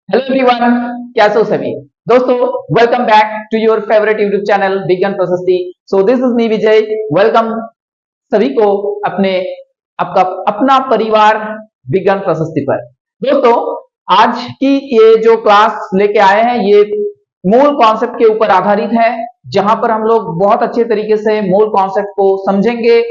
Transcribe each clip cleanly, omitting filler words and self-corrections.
Hello everyone, कैसे हो सभी दोस्तों। Welcome back to your favourite YouTube channel Vigyan Prashasti. So this is me Vijay. Welcome सभी को अपने आपका अपना परिवार विज्ञान प्रशस्ति पर। दोस्तों, आज की ये जो क्लास लेके आए हैं ये मूल कॉन्सेप्ट के ऊपर आधारित है, जहां पर हम लोग बहुत अच्छे तरीके से मूल कॉन्सेप्ट को समझेंगे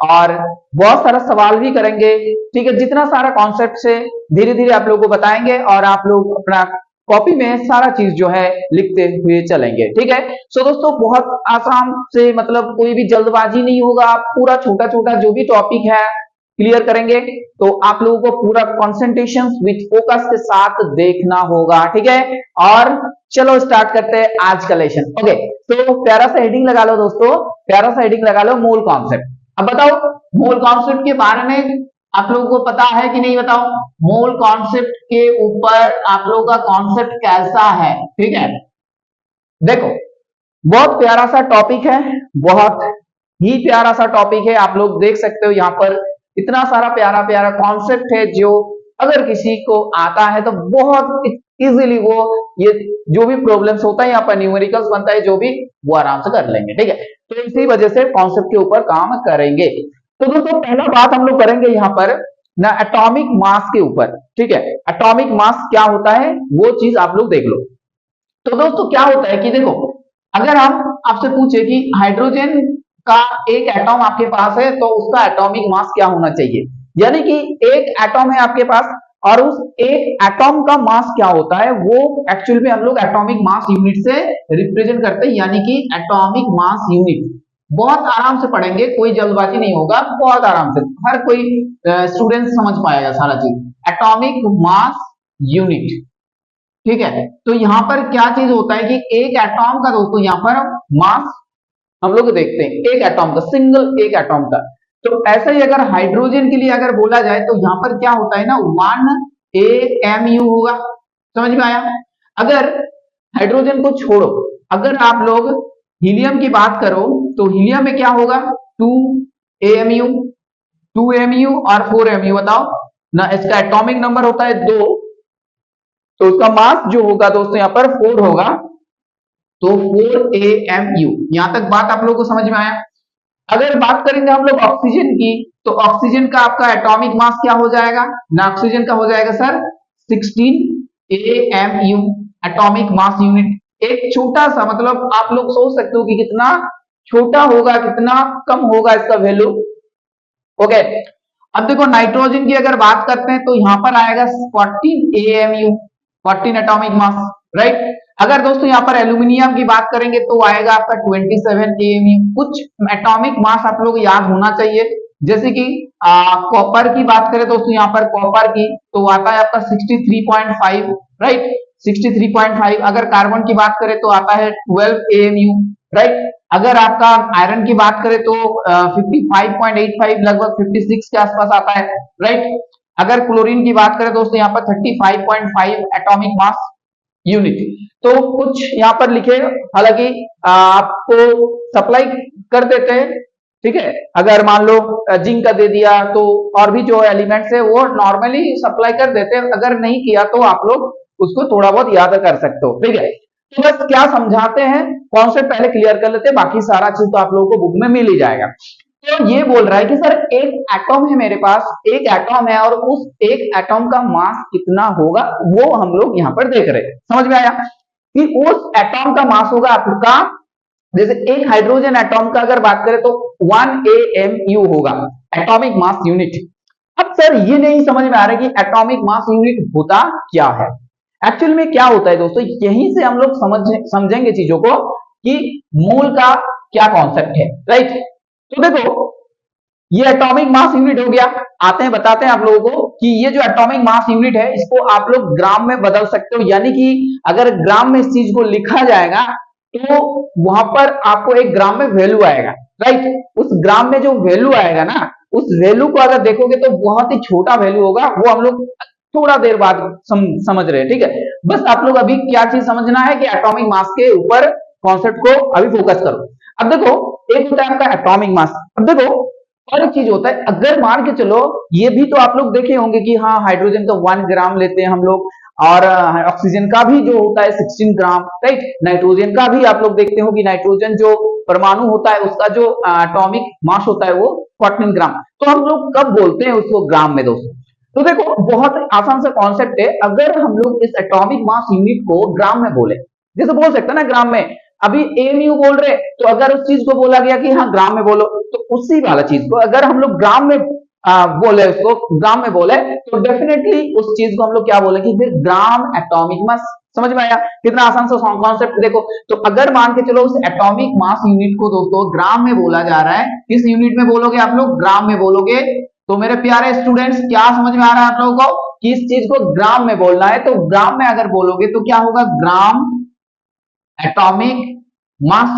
और बहुत सारा सवाल भी करेंगे। ठीक है, जितना सारा कॉन्सेप्ट से धीरे धीरे आप लोगों को बताएंगे और आप लोग अपना कॉपी में सारा चीज जो है लिखते हुए चलेंगे। ठीक है, सो दोस्तों बहुत आसान से, मतलब कोई भी जल्दबाजी नहीं होगा। पूरा छोटा छोटा जो भी टॉपिक है क्लियर करेंगे, तो आप लोगों को पूरा कंसंट्रेशन विथ फोकस के साथ देखना होगा। ठीक है, और चलो स्टार्ट करते हैं आज का लेसन। ओके, तो प्यारा सा हेडिंग लगा लो दोस्तों, प्यारा सा हेडिंग लगा लो, मूल कॉन्सेप्ट। अब बताओ मूल कॉन्सेप्ट के बारे में आप लोगों को पता है कि नहीं, बताओ मूल कॉन्सेप्ट के ऊपर आप लोगों का कॉन्सेप्ट कैसा है। ठीक है, देखो बहुत प्यारा सा टॉपिक है, बहुत ही प्यारा सा टॉपिक है। आप लोग देख सकते हो यहाँ पर इतना सारा प्यारा प्यारा कॉन्सेप्ट है, जो अगर किसी को आता है तो बहुत इजीली वो ये जो भी प्रॉब्लम्स होता है यहाँ पर न्यूमेरिकल्स बनता है जो भी, वो आराम से कर लेंगे। ठीक है, तो इसी वजह से कॉन्सेप्ट के ऊपर काम करेंगे। तो दोस्तों पहला बात हम लोग करेंगे यहाँ पर ना एटॉमिक मास के ऊपर। ठीक है, एटॉमिक मास क्या होता है वो चीज आप लोग देख लो। तो दोस्तों क्या होता है कि देखो, अगर हम आपसे पूछे कि हाइड्रोजन का एक एटॉम आपके पास है तो उसका एटॉमिक मास क्या होना चाहिए, यानी कि एक एटॉम है आपके पास और उस एक एटॉम का मास क्या होता है, वो एक्चुअल में हम लोग एटॉमिक मास यूनिट से रिप्रेजेंट करते हैं, यानी कि एटॉमिक मास यूनिट। बहुत आराम से पढ़ेंगे, कोई जल्दबाजी नहीं होगा, बहुत आराम से हर कोई स्टूडेंट समझ पाएगा सारा चीज। एटॉमिक मास यूनिट, ठीक है। तो यहाँ पर क्या चीज होता है कि एक एटॉम का दोस्तों यहाँ पर मास हम लोग देखते हैं, एक एटॉम का, सिंगल एक एटॉम का। तो ऐसा ही अगर हाइड्रोजन के लिए अगर बोला जाए तो यहाँ पर क्या होता है ना, 1 AMU होगा। समझ में आया। अगर हाइड्रोजन को छोड़ो, अगर आप लोग हीलियम की बात करो तो हीलियम में क्या होगा, 2 AMU, 2 AMU और 4 AMU। बताओ ना, इसका एटॉमिक नंबर होता है 2, तो उसका मास जो होगा दोस्तों यहाँ पर 4 होगा, तो 4 AMU। यहां तक बात आप लोगों को समझ में आया। अगर बात करेंगे हम लोग ऑक्सीजन की, तो ऑक्सीजन का आपका एटॉमिक मास क्या हो जाएगा ना, ऑक्सीजन का हो जाएगा sir 16 AMU atomic mass unit. एक छोटा सा, मतलब आप लोग सोच सकते हो कि कितना छोटा होगा, कितना कम होगा इसका वैल्यू। ओके, अब देखो नाइट्रोजन की अगर बात करते हैं तो यहां पर आएगा 14 AMU, 14 एटॉमिक मास, राइट। अगर दोस्तों यहाँ पर एल्यूमिनियम की बात करेंगे तो आएगा आपका 27 AMU। कुछ एटॉमिक मास आप लोग याद होना चाहिए, जैसे कि कॉपर की बात करें दोस्तों, यहाँ पर कॉपर की तो आता है आपका 63.5, राइट, 63.5। अगर कार्बन की बात करें तो आता है 12 AMU, राइट। अगर आपका आयरन की बात करें तो 55.85, लगभग 56 के आसपास आता है, राइट। अगर क्लोरीन की बात करें दोस्तों यहाँ पर 35.5 एटॉमिक मास यूनिट। तो कुछ यहाँ पर लिखे, हालांकि आपको सप्लाई कर देते हैं। ठीक है, अगर मान लो जिंक का दे दिया तो और भी जो एलिमेंट्स है वो नॉर्मली सप्लाई कर देते हैं, अगर नहीं किया तो आप लोग उसको थोड़ा बहुत याद कर सकते हो। ठीक है, तो बस क्या समझाते हैं, कॉन्सेप्ट पहले क्लियर कर लेते हैं, बाकी सारा चीज तो आप लोगों को बुक में मिल ही जाएगा। तो ये बोल रहा है कि सर एक एटॉम है मेरे पास, एक एटॉम है और उस एक एटॉम का मास कितना होगा वो हम लोग यहाँ पर देख रहे हैं। समझ में आया कि उस एटॉम का मास होगा आपका, जैसे एक हाइड्रोजन एटॉम का अगर बात करें तो 1 AMU होगा एटॉमिक मास यूनिट। अब सर ये नहीं समझ में आ रहा है कि एटॉमिक मास यूनिट होता क्या है, एक्चुअल में क्या होता है दोस्तों। यहीं से हम लोग समझेंगे चीजों को कि मूल का क्या कॉन्सेप्ट है, राइट। तो देखो ये एटॉमिक मास यूनिट हो गया। आते हैं बताते हैं आप लोगों को कि ये जो एटॉमिक मास यूनिट है इसको आप लोग ग्राम में बदल सकते हो, यानी कि अगर ग्राम में इस चीज को लिखा जाएगा तो वहां पर आपको एक ग्राम में वैल्यू आएगा, राइट। उस ग्राम में जो वैल्यू आएगा ना, उस वैल्यू को अगर देखोगे तो बहुत ही छोटा वैल्यू होगा, वो हम लोग थोड़ा देर बाद समझ रहे हैं। ठीक है, बस आप लोग अभी क्या चीज समझना है कि एटॉमिक मास के ऊपर कॉन्सेप्ट को अभी फोकस करो। अब देखो एक होता है आपका एटॉमिक मास। अब देखो और एक चीज होता है, अगर मान के चलो, ये भी तो आप लोग देखे होंगे कि हाँ हाइड्रोजन का 1 ग्राम लेते हैं हम लोग और ऑक्सीजन का भी जो होता है 16 ग्राम, राइट। नाइट्रोजन का भी आप लोग देखते हो कि नाइट्रोजन जो परमाणु होता है उसका जो एटॉमिक मास होता है वो 14 ग्राम। तो हम लोग कब बोलते हैं उसको ग्राम में दोस्तों? तो देखो बहुत आसान सा कॉन्सेप्ट है, अगर हम लोग इस एटॉमिक मास यूनिट को ग्राम में बोले, जैसे बोल सकते हैं ना ग्राम में, अभी एमयू बोल रहे, तो अगर उस चीज को बोला गया कि हाँ ग्राम में बोलो, तो उसी वाला चीज को अगर हम लोग ग्राम में बोले, उसको ग्राम में बोले, तो डेफिनेटली उस चीज को हम लोग क्या बोलेंगे फिर ग्राम एटॉमिक मास। समझ में आया कितना आसान सा कॉन्सेप्ट? देखो तो अगर मान के चलो उस एटॉमिक मास यूनिट को दोस्तों ग्राम में बोला जा रहा है, किस यूनिट में बोलोगे आप लोग? ग्राम में बोलोगे। तो मेरे प्यारे स्टूडेंट्स क्या समझ में आ रहा है आप लोगों को कि इस चीज को ग्राम में बोलना है? तो ग्राम में अगर बोलोगे तो क्या होगा? ग्राम एटॉमिक मास।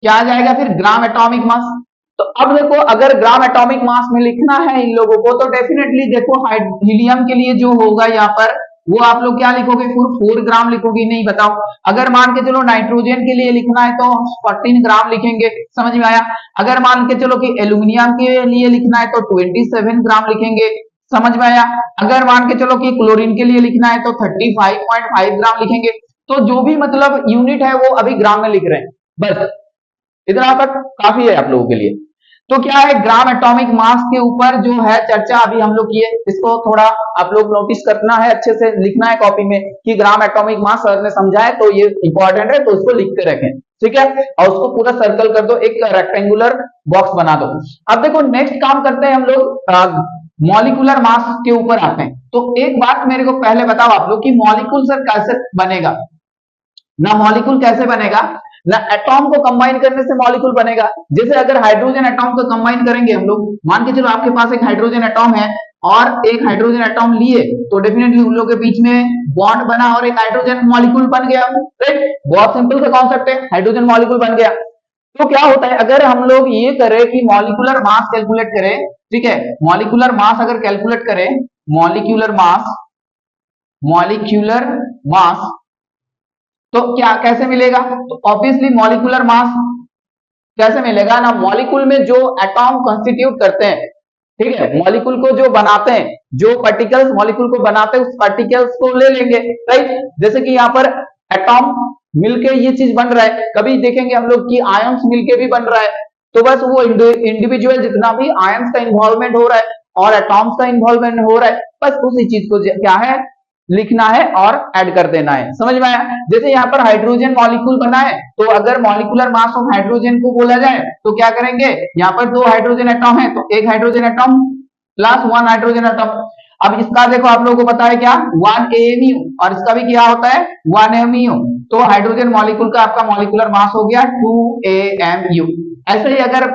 क्या आ जाएगा फिर? ग्राम एटॉमिक मास। तो अब देखो अगर ग्राम एटॉमिक मास में लिखना है इन लोगों को, तो डेफिनेटली देखो हीलियम के लिए जो होगा यहाँ पर वो आप लोग क्या लिखोगे? 4 ग्राम लिखोगे? नहीं, बताओ। अगर मान के चलो नाइट्रोजन के लिए लिखना है तो 14 ग्राम लिखेंगे। समझ में आया? अगर मान के चलो कि एल्यूमिनियम के लिए लिखना है तो 27 ग्राम लिखेंगे। समझ में आया? अगर मान के चलो कि क्लोरीन के लिए लिखना है तो 35.5 ग्राम लिखेंगे। तो जो भी मतलब यूनिट है वो अभी ग्राम में लिख रहे हैं। बस इतना तक काफी है आप लोगों के लिए। तो क्या है, ग्राम एटॉमिक मास के ऊपर जो है चर्चा अभी हम लोग किए, इसको थोड़ा आप लोग नोटिस करना है, अच्छे से लिखना है कॉपी में कि ग्राम एटॉमिक मास सर ने समझा है तो ये इंपॉर्टेंट है, तो इसको लिख के रखें, ठीक है। और उसको पूरा सर्कल कर दो, एक रेक्टेंगुलर बॉक्स बना दो। अब देखो नेक्स्ट काम करते हैं हम लोग, मॉलिक्यूलर मास के ऊपर आते हैं। तो एक बात मेरे को पहले बताओ आप लोग कि मॉलिक्यूल सर कैसे बनेगा ना, मॉलिक्यूल कैसे बनेगा ना, एटॉम को कंबाइन करने से मॉलिक्यूल बनेगा। जैसे अगर हाइड्रोजन एटॉम को कंबाइन करेंगे हम लोग, मान के चलो आपके पास एक हाइड्रोजन एटॉम है और एक हाइड्रोजन एटॉम लिए, तो डेफिनेटली उन लोगों के बीच में बॉन्ड बना और एक हाइड्रोजन मॉलिक्यूल बन गया, राइट। बहुत सिंपल सा कॉन्सेप्ट है, हाइड्रोजन मॉलिक्यूल बन गया। तो क्या होता है अगर हम लोग ये करें कि मॉलिक्यूलर मास कैलकुलेट करें, ठीक है, मॉलिक्यूलर मास अगर कैलकुलेट करें, मॉलिक्यूलर मास तो क्या कैसे मिलेगा? तो ऑब्वियसली मॉलिक्यूलर मास कैसे मिलेगा ना, मॉलिक्यूल में जो एटॉम कॉन्स्टिट्यूट करते हैं, ठीक है, मॉलिक्यूल को जो बनाते हैं, जो पार्टिकल्स मॉलिक्यूल को बनाते हैं उस पार्टिकल्स को ले लेंगे, राइट। जैसे कि यहाँ पर एटॉम मिलके ये चीज बन रहा है, कभी देखेंगे हम लोग कि आयंस मिलके भी बन रहा है, तो बस वो इंडिविजुअल जितना भी आयंस का इन्वॉल्वमेंट हो रहा है और एटॉम्स का इन्वॉल्वमेंट हो रहा है, बस उसी चीज को क्या है लिखना है और ऐड कर देना है। समझ में आया? जैसे यहाँ पर हाइड्रोजन मॉलिक्यूल बना है, तो अगर मॉलिक्यूलर मास ऑफ हाइड्रोजन को बोला जाए तो क्या करेंगे, यहाँ पर 2 हाइड्रोजन एटॉम है तो एक hydrogen atom plus 1 hydrogen atom. अब इसका देखो आप लोगों को पता है क्या, 1 AMU, और इसका भी क्या होता है 1 AMU। तो हाइड्रोजन मॉलिक्यूल का आपका मॉलिक्यूलर मास हो गया 2 AMU। ऐसे ही अगर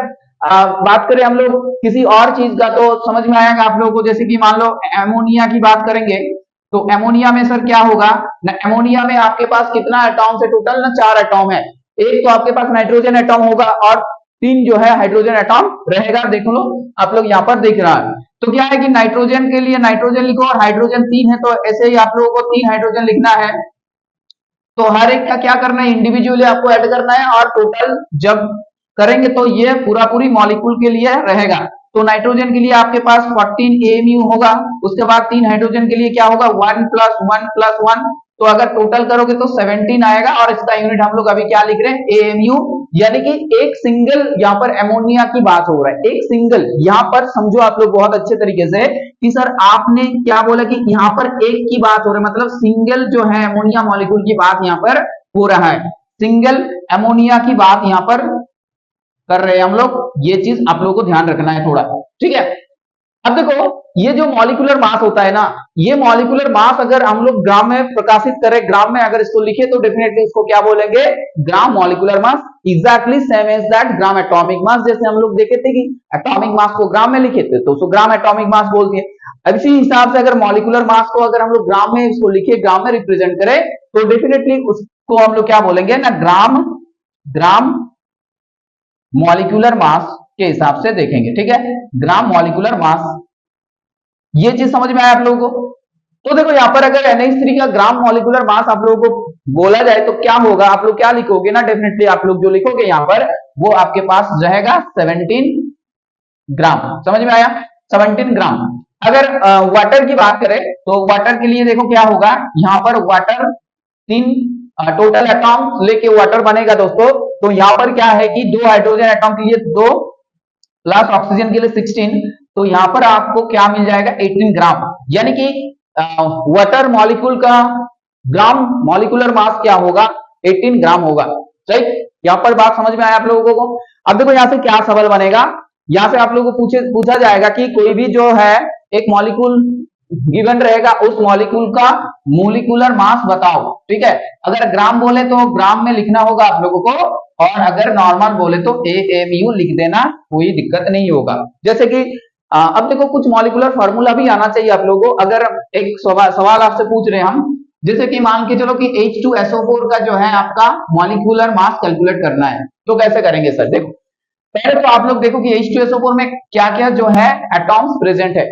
बात करें हम लोग किसी और चीज का तो समझ में आएगा आप लोगों को, जैसे कि मान लो एमोनिया की बात करेंगे, तो एमोनिया में सर क्या होगा ना, एमोनिया में आपके पास कितना एटॉम है टोटल ना, 4 एटॉम है। एक तो आपके पास नाइट्रोजन एटॉम होगा और 3 जो है हाइड्रोजन एटॉम रहेगा। देख लो आप लोग यहाँ पर दिख रहा है। तो क्या है कि नाइट्रोजन के लिए नाइट्रोजन लिखो और हाइड्रोजन 3 है, तो ऐसे ही आप लोगों को 3 हाइड्रोजन लिखना है। तो हर एक का क्या करना है, इंडिविजुअली आपको ऐड करना है और टोटल जब करेंगे तो ये पूरा पूरी मॉलिक्यूल के लिए रहेगा। तो नाइट्रोजन के लिए आपके पास 14 AMU होगा, उसके बाद 3 हाइड्रोजन के लिए क्या होगा 1 + 1 + 1, तो अगर टोटल करोगे तो 17 आएगा। और इसका यूनिट हम लोग अभी क्या लिख रहे हैं AMU, यानी कि एक सिंगल यहाँ पर एमोनिया की बात हो रहा है, एक सिंगल। यहाँ पर समझो आप लोग बहुत अच्छे तरीके से कि सर आपने क्या बोला कि यहाँ पर एक की बात हो रही है, मतलब सिंगल जो है एमोनिया मॉलिक्यूल की बात यहाँ पर हो रहा है, सिंगल एमोनिया की बात यहाँ पर कर रहे हैं हम लोग। ये चीज आप लोगों को ध्यान रखना है थोड़ा, ठीक है। अब देखो ये जो मॉलिक्यूलर मास होता है ना, ये मॉलिक्यूलर मास अगर हम लोग ग्राम में प्रकाशित करें, ग्राम में अगर इसको लिखे तो डेफिनेटली इसको क्या बोलेंगे, gram molecular mass. Exactly same as that gram atomic mass, जैसे हम लोग देखे थे कि एटॉमिक मास को ग्राम में लिखे थे तो उसको ग्राम एटॉमिक मास बोल दिए। अब इसी हिसाब से अगर मॉलिक्यूलर मास को अगर हम लोग ग्राम में इसको लिखे, ग्राम में रिप्रेजेंट करें, तो डेफिनेटली उसको हम लोग क्या बोलेंगे ना, ग्राम मॉलिक्यूलर मास के हिसाब से देखेंगे, ठीक है, ग्राम मॉलिक्यूलर मास। ये चीज समझ में आया आप लोगों को? तो देखो यहाँ पर अगर NH3 का ग्राम मॉलिक्यूलर मास आप लोगों को बोला जाए तो क्या होगा, आप लोग क्या लिखोगे ना, डेफिनेटली आप लोग जो लिखोगे यहाँ पर वो आपके पास रहेगा 17 ग्राम। समझ में आया, 17 ग्राम। अगर वाटर की बात करें तो वाटर के लिए देखो क्या होगा, यहाँ पर वाटर तीन टोटल एटॉम लेके वाटर बनेगा दोस्तों। तो यहाँ पर क्या है कि दो हाइड्रोजन एटॉम के लिए दो प्लस ऑक्सीजन के लिए 16, तो यहाँ पर आपको क्या मिल जाएगा 18 ग्राम, यानी कि वाटर मॉलिक्यूल का ग्राम मॉलिक्यूलर मास क्या होगा 18 ग्राम होगा। राइट, यहाँ पर बात समझ में आया आप लोगों को। अब देखो यहाँ से क्या सवाल बनेगा, यहाँ से आप लोगों को पूछा जाएगा कि कोई भी जो है एक मॉलिक्यूल गिवन रहेगा, उस मॉलिक्यूल का मोलिकुलर मास बताओ। ठीक है, अगर ग्राम बोले तो ग्राम में लिखना होगा आप लोगों को, और अगर नॉर्मल बोले तो AMU लिख देना, कोई दिक्कत नहीं होगा। जैसे कि अब देखो कुछ मॉलिकुलर फार्मूला भी आना चाहिए आप लोगों को। अगर एक सवाल आपसे पूछ रहे हैं हम, जैसे कि मान के चलो कि H2SO4 का जो है आपका मॉलिक्यूलर मास कैलकुलेट करना है, तो कैसे करेंगे सर? देखो पहले तो आप लोग देखो कि H2SO4 में क्या क्या जो है एटॉम्स प्रेजेंट है।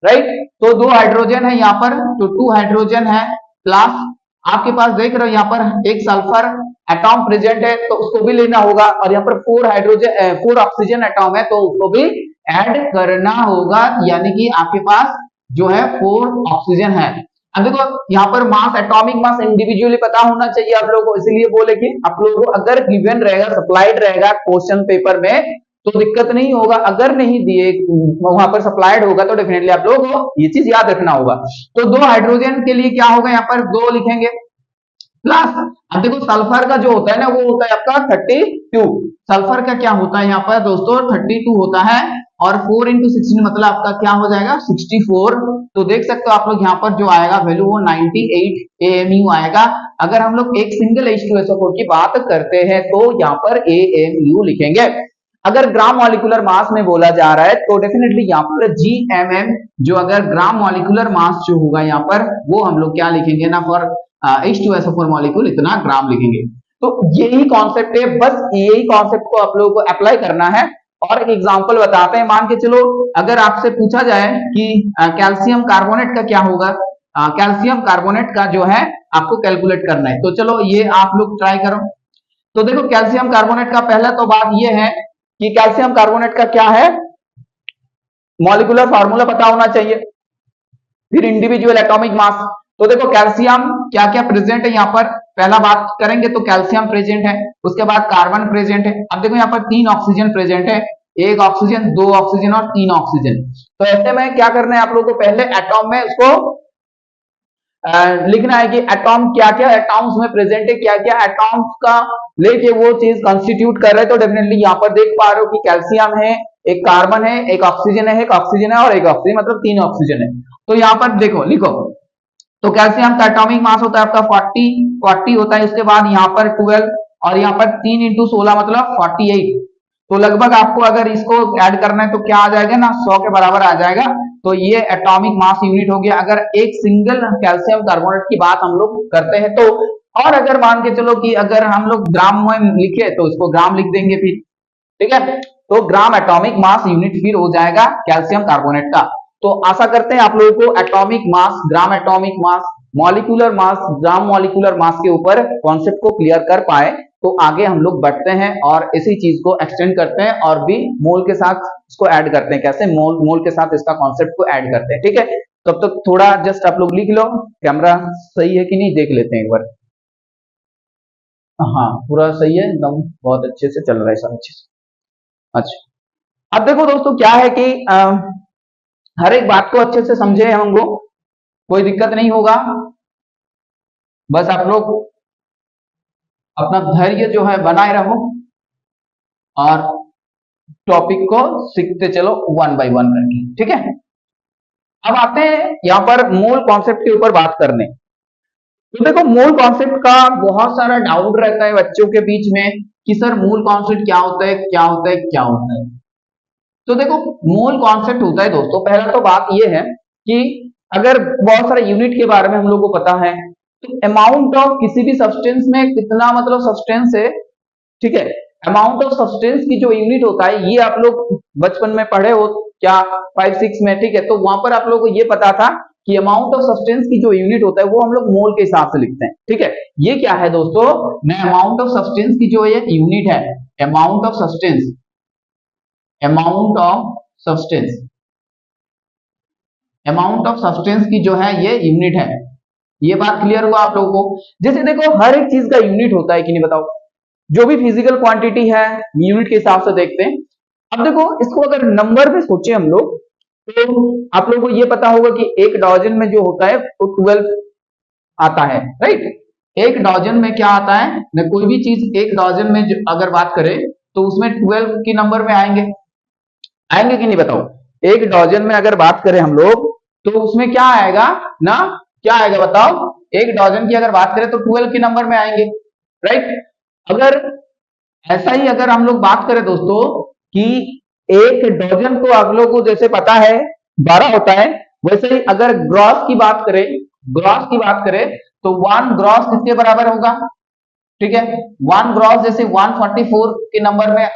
राइट, तो दो हाइड्रोजन है यहाँ पर, तो 2 हाइड्रोजन है, प्लस आपके पास देख रहे हो यहाँ पर एक सल्फर एटॉम प्रेजेंट है, तो उसको भी लेना होगा। और यहाँ पर 4 ऑक्सीजन एटॉम है, तो उसको भी ऐड करना होगा, यानी कि आपके पास जो है 4 ऑक्सीजन है। अब देखो यहाँ पर मास, एटॉमिक मास इंडिविजुअली पता होना चाहिए आप लोगों को, इसलिए बोले कि आप लोगों को अगर गिवन रहेगा, सप्लाइड रहेगा क्वेश्चन पेपर में, तो दिक्कत नहीं होगा। अगर नहीं दिए वहां पर सप्लाइड होगा तो डेफिनेटली आप लोगों को ये चीज याद रखना होगा। तो दो हाइड्रोजन के लिए क्या होगा, यहाँ पर 2 लिखेंगे, प्लस अब देखो सल्फर का जो होता है ना, वो होता है आपका 32। सल्फर का क्या होता है यहाँ पर दोस्तों 32 होता है, और 4 इंटू 16 मतलब आपका क्या हो जाएगा 64। तो देख सकते हो आप लोग यहाँ पर जो आएगा वैल्यू वो 98 AMU आएगा। अगर हम लोग एक सिंगल H2SO4 की बात करते हैं तो यहाँ पर AMU लिखेंगे। अगर ग्राम मॉलिक्यूलर मास में बोला जा रहा है तो डेफिनेटली यहाँ पर GMM, जो अगर ग्राम मॉलिक्यूलर मास जो होगा यहाँ पर, वो हम लोग क्या लिखेंगे ना, फॉर H2SO4 मॉलिक्यूल इतना ग्राम लिखेंगे। तो यही कॉन्सेप्ट है, बस यही कॉन्सेप्ट को आप लोगों को अप्लाई करना है। और एक एग्जांपल बताते हैं, मान के चलो अगर आपसे पूछा जाए कि कैल्शियम कार्बोनेट का क्या होगा, कैल्शियम कार्बोनेट का जो है आपको कैलकुलेट करना है, तो चलो ये आप लोग ट्राई करो। तो देखो कैल्शियम कार्बोनेट का पहला तो बात ये है कि कैल्शियम कार्बोनेट का क्या है, मॉलिक्यूलर फार्मूला पता होना चाहिए, फिर इंडिविजुअल एटॉमिक मास। तो देखो कैल्शियम क्या क्या प्रेजेंट है यहाँ पर, पहला बात करेंगे तो कैल्शियम प्रेजेंट है, उसके बाद कार्बन प्रेजेंट है। अब देखो यहाँ पर 3 ऑक्सीजन प्रेजेंट है, 1 ऑक्सीजन, 2 ऑक्सीजन और 3 ऑक्सीजन। तो ऐसे में क्या करना है आप लोगों को, पहले एटॉम में उसको लिखना है कि एटॉम क्या क्या एटॉम्स में प्रेजेंट है, क्या क्या एटॉम्स का लेके वो चीज कंस्टिट्यूट कर रहे हैं। तो डेफिनेटली यहाँ पर देख पा रहे हो कि कैल्शियम है, एक कार्बन है, एक ऑक्सीजन है, एक ऑक्सीजन है और एक ऑक्सीजन, मतलब 3 ऑक्सीजन है। तो यहाँ पर देखो लिखो, तो कैल्शियम का एटॉमिक मास होता है आपका 40 होता है, उसके बाद यहाँ पर 12, और यहाँ पर 3 इंटू 16 मतलब 48। तो लगभग आपको अगर इसको ऐड करना है तो क्या आ जाएगा ना, 100 के बराबर आ जाएगा। तो ये एटॉमिक मास यूनिट हो गया अगर एक सिंगल कैल्शियम कार्बोनेट की बात हम लोग करते हैं तो। और अगर मान के चलो कि अगर हम लोग ग्राम में लिखे तो इसको ग्राम लिख देंगे फिर, ठीक है। तो ग्राम एटॉमिक मास यूनिट फिर हो जाएगा कैल्शियम कार्बोनेट का। तो आशा करते हैं आप लोगों को एटॉमिक मास, ग्राम एटॉमिक मास, मॉलिक्यूलर मास, ग्राम मॉलिक्यूलर मास के ऊपर कॉन्सेप्ट को क्लियर कर पाए। तो आगे हम लोग बढ़ते हैं और इसी चीज को एक्सटेंड करते हैं और भी मोल के साथ इसको ऐड करते हैं, कैसे मोल के साथ इसका कॉन्सेप्ट को ऐड करते हैं, ठीक है। तब तक थोड़ा जस्ट आप लोग लिख लो, कैमरा सही है कि नहीं देख लेते हैं एक बार। हाँ पूरा सही है एकदम, बहुत अच्छे से चल रहा है सारा चीज। अच्छा अब देखो दोस्तों क्या है कि हर एक बात को अच्छे से समझे हम लोग, कोई दिक्कत नहीं होगा। बस आप लोग अपना धैर्य जो है बनाए रहो और टॉपिक को सीखते चलो वन बाय वन करके, ठीक है। अब आते हैं यहाँ पर मूल कॉन्सेप्ट के ऊपर बात करने। तो देखो मूल कॉन्सेप्ट का बहुत सारा डाउट रहता है बच्चों के बीच में कि सर मूल कॉन्सेप्ट क्या होता है, क्या होता है, क्या होता है। तो देखो मूल कॉन्सेप्ट होता है दोस्तों, पहला तो बात यह है कि अगर बहुत सारे यूनिट के बारे में हम लोग को पता है, तो अमाउंट ऑफ किसी भी सब्सटेंस में कितना मतलब सब्सटेंस है, ठीक है। अमाउंट ऑफ सब्सटेंस की जो यूनिट होता है ये आप लोग बचपन में पढ़े हो क्या, 5-6 में, ठीक है। तो वहां पर आप लोगों को ये पता था कि अमाउंट ऑफ सब्सटेंस की जो यूनिट होता है वो हम लोग मोल के हिसाब से लिखते हैं, ठीक है। ये क्या है दोस्तों, न अमाउंट ऑफ सब्सटेंस की जो ये यूनिट है, amount of substance, amount of substance amount of substance की जो है ये यूनिट है। ये बात क्लियर हुआ आप लोगों को? जैसे देखो हर एक चीज का यूनिट होता है कि नहीं बताओ, जो भी फिजिकल क्वांटिटी है यूनिट के हिसाब से देखते हैं। अब देखो इसको अगर नंबर में सोचे हम लोग, तो आप लोगों को ये पता होगा कि एक डॉजन में जो होता है वो 12 आता है, राइट। एक डॉजन में क्या आता है ना, कोई भी चीज एक डॉजन में अगर बात करें तो उसमें 12 की नंबर में आएंगे, आएंगे कि नहीं बताओ? एक डॉजन में अगर बात करें हम लोग तो उसमें क्या आएगा ना, क्या आएगा बताओ? एक डॉजन की अगर बात करें तो 12 के नंबर में आएंगे, राइट। अगर ऐसा ही अगर हम लोग बात करें दोस्तों कि एक डॉजन को आप लोगों को जैसे पता है 12 होता है, वैसे ही अगर ग्रॉस की बात करें, ग्रॉस की बात करें तो 1 ग्रॉस किसके बराबर होगा? ठीक है, 1 ग्रॉस जैसे 144 के नंबर में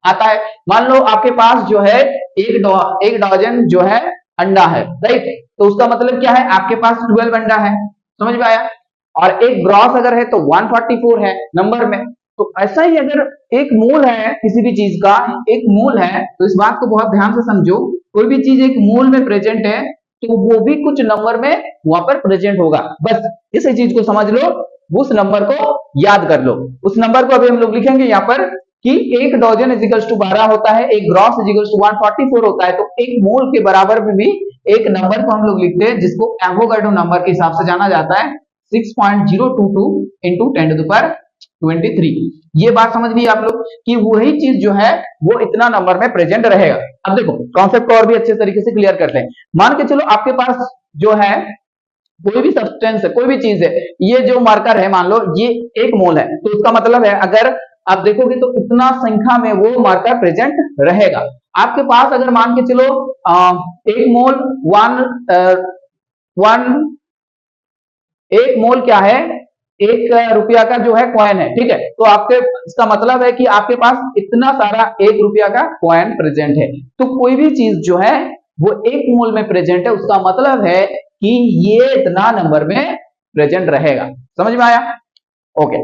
आता है। मान लो आपके पास जो है एक डॉजन जो है अंडा है, राइट, तो उसका मतलब क्या है, आपके पास 12 अंडा है, समझ में आया। और एक ग्रॉस अगर है तो 144 है नंबर में। तो ऐसा ही अगर एक मोल है किसी भी चीज का, एक मोल है, तो इस बात को बहुत ध्यान से समझो, कोई भी चीज एक मोल में प्रेजेंट है तो वो भी कुछ नंबर में वहां पर प्रेजेंट होगा। बस इसी चीज को समझ लो, उस नंबर को याद कर लो। उस नंबर को अभी हम लोग लिखेंगे यहाँ पर कि एक डॉजन इजिकल्स टू 12 होता है, एक ग्रॉस इजिकल्स टू 144 होता है, तो एक मोल के बराबर में भी एक नंबर को हम लोग लिखते हैं जिसको एवोगाड्रो नंबर के हिसाब से जाना जाता है, 6.022 इंटू 10 टू द पावर 23। ये बात समझ ली आप लोग कि वही चीज जो है वो इतना नंबर में प्रेजेंट रहेगा। अब देखो कॉन्सेप्ट को और भी अच्छे तरीके से क्लियर करते हैं। मान के चलो आपके पास जो है कोई भी सब्सटेंस है, कोई भी चीज है, ये जो मार्कर है मान लो ये 1 मोल है, तो उसका मतलब है अगर आप देखोगे तो इतना संख्या में वो मार्कर प्रेजेंट रहेगा। आपके पास अगर मान के चलो 1 मोल 1 मोल क्या है, 1 रुपया का जो है कॉइन है, ठीक है। तो आपके इसका मतलब है कि आपके पास इतना सारा 1 रुपया का कॉइन प्रेजेंट है। तो कोई भी चीज जो है वो 1 मोल में प्रेजेंट है, उसका मतलब है कि ये इतना नंबर में प्रेजेंट रहेगा। समझ में आया? ओके।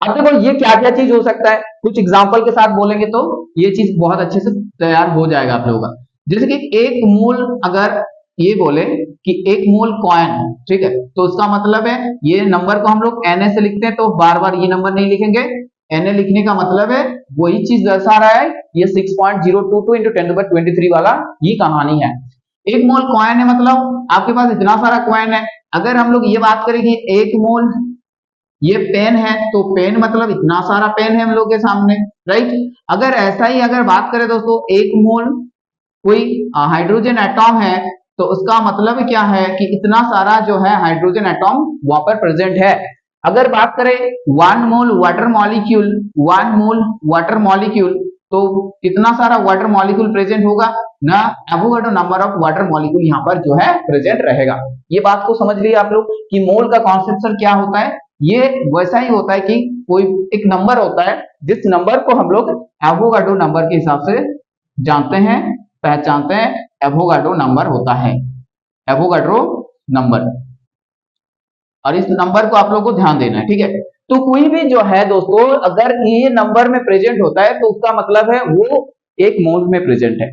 अब देखो ये क्या क्या चीज हो सकता है, कुछ एग्जांपल के साथ बोलेंगे तो ये चीज बहुत अच्छे से तैयार हो जाएगा आप लोगों का। जैसे कि 1 मोल अगर ये बोले कि 1 मोल कॉइन, ठीक है, तो उसका मतलब है ये नंबर को हम लोग Na से लिखते हैं, तो बार बार ये नंबर नहीं लिखेंगे। Na लिखने का मतलब है वही चीज दर्शा रहा है, ये 6.022 इंटू 10 टू द 23 वाला ये कहानी है। 1 मोल कॉइन है मतलब आपके पास इतना सारा कॉइन है। अगर हम लोग ये बात करें कि 1 मोल ये पेन है, तो पेन मतलब इतना सारा पेन है हम लोग के सामने, राइट। अगर ऐसा ही अगर बात करें दोस्तों 1 मोल कोई हाइड्रोजन एटॉम है, तो उसका मतलब क्या है कि इतना सारा जो है हाइड्रोजन एटॉम वहां पर प्रेजेंट है। अगर बात करें 1 मोल वाटर मॉलिक्यूल, 1 मोल वाटर मॉलिक्यूल, तो कितना सारा वाटर मॉलिक्यूल प्रेजेंट होगा ना, Avogadro number of water molecule यहाँ पर जो है प्रेजेंट रहेगा। ये बात को समझ लिए आप लोग कि मोल का कॉन्सेप्ट क्या होता है। ये वैसा ही होता है कि कोई एक नंबर होता है जिस नंबर को हम लोग एवोगाड्रो नंबर के हिसाब से जानते हैं, पहचानते हैं, एवोगाड्रो नंबर होता है, एवोगाड्रो नंबर। और इस नंबर को आप लोगों को ध्यान देना है, ठीक है। तो कोई भी जो है दोस्तों अगर ये नंबर में प्रेजेंट होता है तो उसका मतलब है वो 1 मोल में प्रेजेंट है।